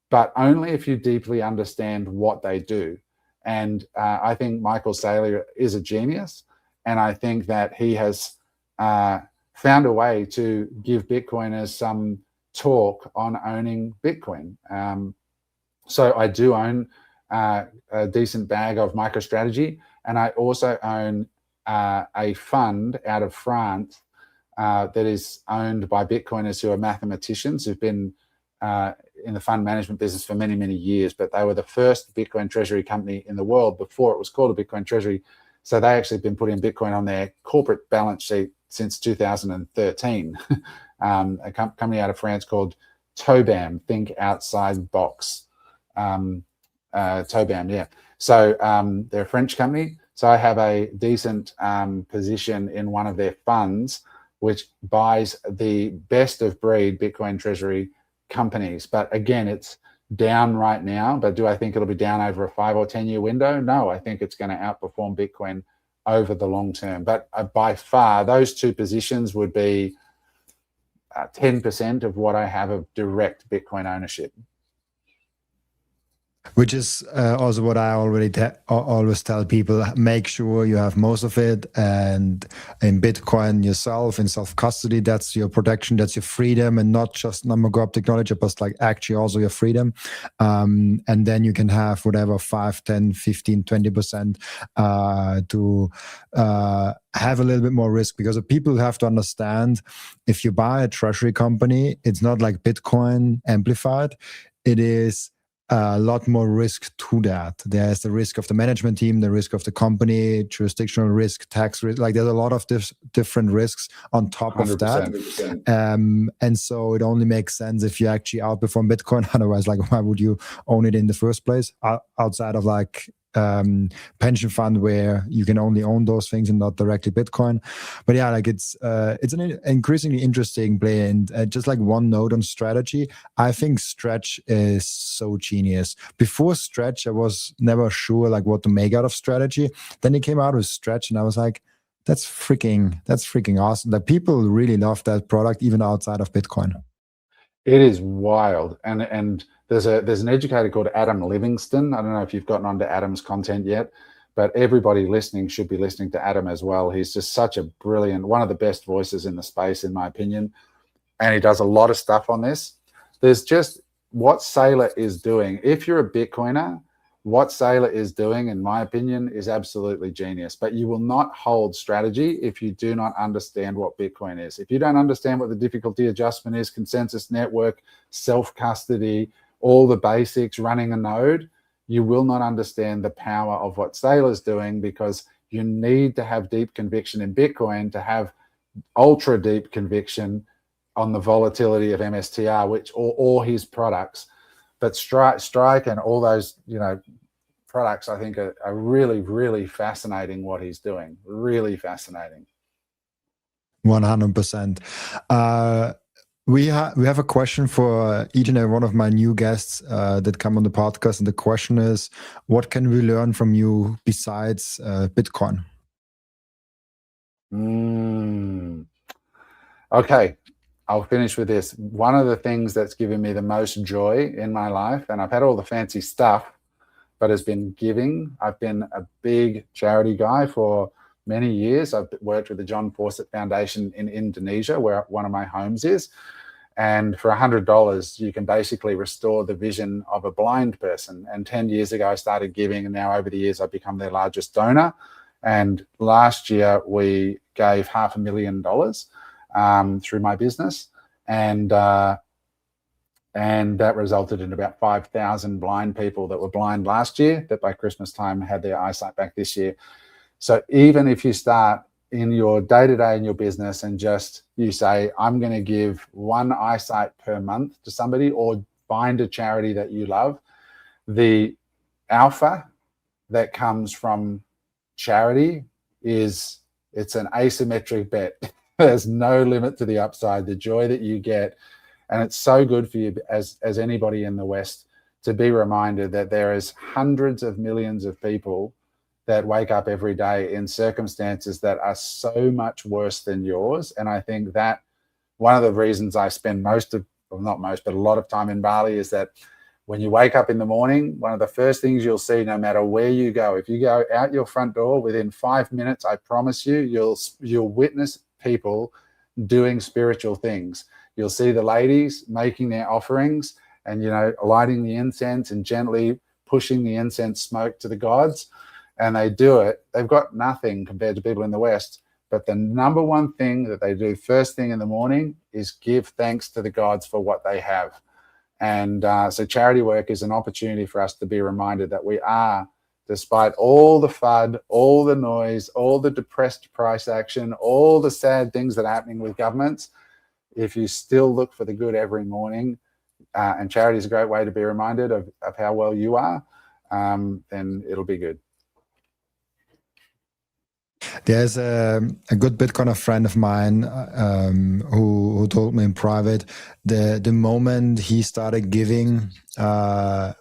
but only if you deeply understand what they do. And I think Michael Seyr is a genius, and I think that he has found a way to give Bitcoiners some talk on owning Bitcoin. So I do own a decent bag of MicroStrategy, and I also own a fund out of France that is owned by Bitcoiners who are mathematicians who've been in the fund management business for many, many years, but they were the first Bitcoin treasury company in the world before it was called a Bitcoin treasury. So they actually been putting Bitcoin on their corporate balance sheet since 2013. A company out of France called Tobam, Think Outside Box. Tobam, yeah. So they're a French company. So I have a decent position in one of their funds, which buys the best of breed Bitcoin treasury companies. But again, it's down right now. But do I think it'll be down over a 5 or 10 year window? No, I think it's going to outperform Bitcoin over the long term. But by far, those two positions would be 10% of what I have of direct Bitcoin ownership. Which is also what I always tell people: make sure you have most of it, and in Bitcoin yourself, in self-custody, that's your protection, that's your freedom, and not just number grab technology, but like actually also your freedom. And then you can have whatever 5, 10, 15, 20% to have a little bit more risk, because people have to understand, if you buy a treasury company, it's not like Bitcoin amplified. It is a lot more risk to that. There's the risk of the management team, the risk of the company, jurisdictional risk, tax risk. Like there's a lot of different risks on top 100%. Of that. And so it only makes sense if you actually outperform Bitcoin. Otherwise, like, why would you own it in the first place? Outside of like pension fund, where you can only own those things and not directly Bitcoin. But yeah, like it's an increasingly interesting play. And just like one note on strategy, I think Stretch is so genius. Before Stretch, I was never sure like what to make out of strategy. Then it came out with Stretch, and I was like, that's freaking awesome. That people really love that product even outside of Bitcoin. It is wild, and there's an educator called Adam Livingston. I don't know if you've gotten onto Adam's content yet, but everybody listening should be listening to Adam as well. He's just such a brilliant, one of the best voices in the space, in my opinion, and he does a lot of stuff on this. There's just what Seyr is doing. If you're a Bitcoiner, what Seyr is doing, in my opinion, is absolutely genius. But you will not hold strategy if you do not understand what Bitcoin is. If you don't understand what the difficulty adjustment is, consensus network, self-custody, all the basics, running a node, you will not understand the power of what Seyr is doing, because you need to have deep conviction in Bitcoin to have ultra deep conviction on the volatility of MSTR, which all his products. But Strike and all those, products, I think are really, really fascinating what he's doing. Really fascinating. 100%. We have a question for each and every one of my new guests that come on the podcast, and the question is, what can we learn from you besides Bitcoin? Okay. I'll finish with this. One of the things that's given me the most joy in my life, and I've had all the fancy stuff, but has been giving. I've been a big charity guy for many years. I've worked with the John Fawcett Foundation in Indonesia, where one of my homes is. And for $100, you can basically restore the vision of a blind person. And 10 years ago, I started giving, and now over the years, I've become their largest donor. And last year, we gave $500,000 through my business, and that resulted in about 5,000 blind people that were blind last year that by Christmas time had their eyesight back this year. So even if you start in your day-to-day in your business and just you say, I'm going to give one eyesight per month to somebody, or find a charity that you love, the alpha that comes from charity it's an asymmetric bet. There's no limit to the upside, the joy that you get. And it's so good for you as anybody in the West to be reminded that there is hundreds of millions of people that wake up every day in circumstances that are so much worse than yours. And I think that one of the reasons I spend a lot of time in Bali is that when you wake up in the morning, one of the first things you'll see, no matter where you go, if you go out your front door, within 5 minutes, I promise you, you'll witness people doing spiritual things. You'll see the ladies making their offerings and, lighting the incense and gently pushing the incense smoke to the gods. And they do it. They've got nothing compared to people in the West. But the number one thing that they do first thing in the morning is give thanks to the gods for what they have. And so charity work is an opportunity for us to be reminded that we are, despite all the FUD, all the noise, all the depressed price action, all the sad things that are happening with governments, if you still look for the good every morning, and charity is a great way to be reminded of how well you are, then it'll be good. There's a good Bitcoiner friend of mine who told me in private the moment he started giving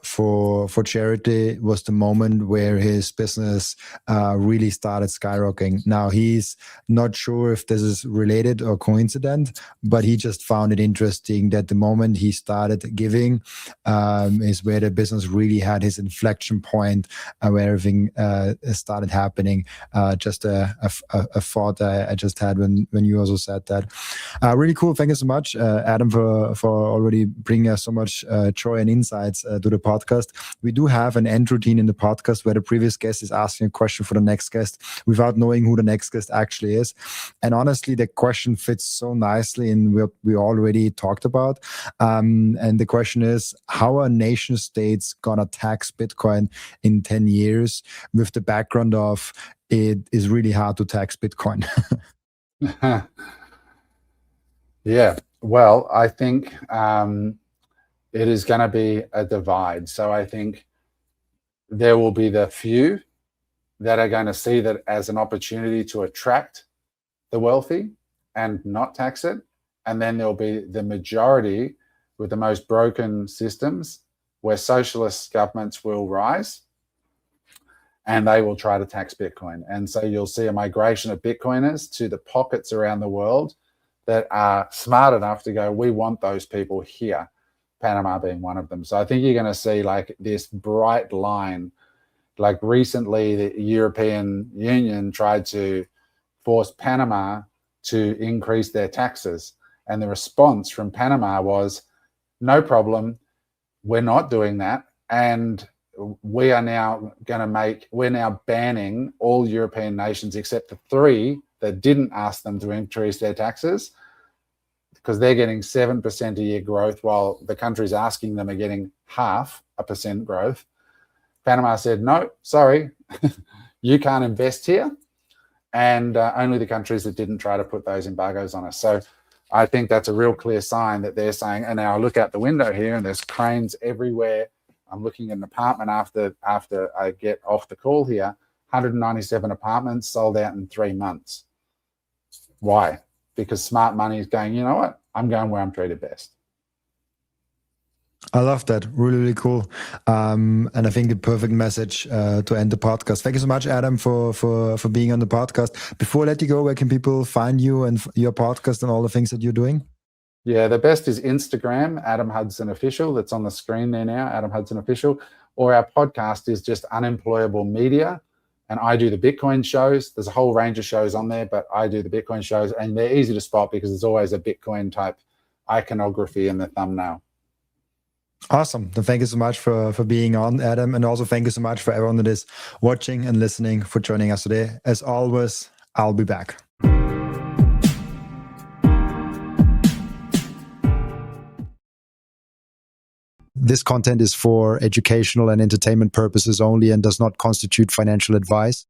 for charity was the moment where his business really started skyrocketing. Now he's not sure if this is related or coincident, but he just found it interesting that the moment he started giving is where the business really had his inflection point, where everything started happening. Just a thought I just had when you also said that. Really cool. Thank you so much, Adam, for already bringing us so much joy and insights to the podcast. We do have an end routine in the podcast where the previous guest is asking a question for the next guest without knowing who the next guest actually is. And honestly, the question fits so nicely in what we already talked about. And the question is, how are nation states gonna tax Bitcoin in 10 years with the background of it is really hard to tax Bitcoin? Yeah, well, I think it is going to be a divide. So I think there will be the few that are going to see that as an opportunity to attract the wealthy and not tax it. And then there'll be the majority with the most broken systems where socialist governments will rise and they will try to tax Bitcoin. And so you'll see a migration of Bitcoiners to the pockets around the world that are smart enough to go, we want those people here, Panama being one of them. So I think you're going to see like this bright line. Like recently, the European Union tried to force Panama to increase their taxes. And the response from Panama was, no problem, we're not doing that. And we are now we're now banning all European nations except the 3 that didn't ask them to increase their taxes, because they're getting 7% a year growth while the countries asking them are getting 0.5% growth. Panama said, no, sorry, you can't invest here. And only the countries that didn't try to put those embargoes on us. So I think that's a real clear sign that they're saying, and now I look out the window here and there's cranes everywhere. I'm looking at an apartment after I get off the call here, 197 apartments sold out in 3 months. Why? Because smart money is going, you know what? I'm going where I'm treated best. I love that. Really, really cool. And I think the perfect message to end the podcast. Thank you so much, Adam, for being on the podcast. Before I let you go, where can people find you and your podcast and all the things that you're doing? Yeah, the best is Instagram, Adam Hudson Official. That's on the screen there now, Adam Hudson Official. Or our podcast is just Unemployable Media. And I do the Bitcoin shows. There's a whole range of shows on there, but I do the Bitcoin shows. And they're easy to spot because there's always a Bitcoin type iconography in the thumbnail. Awesome. Then thank you so much for being on, Adam. And also thank you so much for everyone that is watching and listening, for joining us today. As always, I'll be back. This content is for educational and entertainment purposes only and does not constitute financial advice.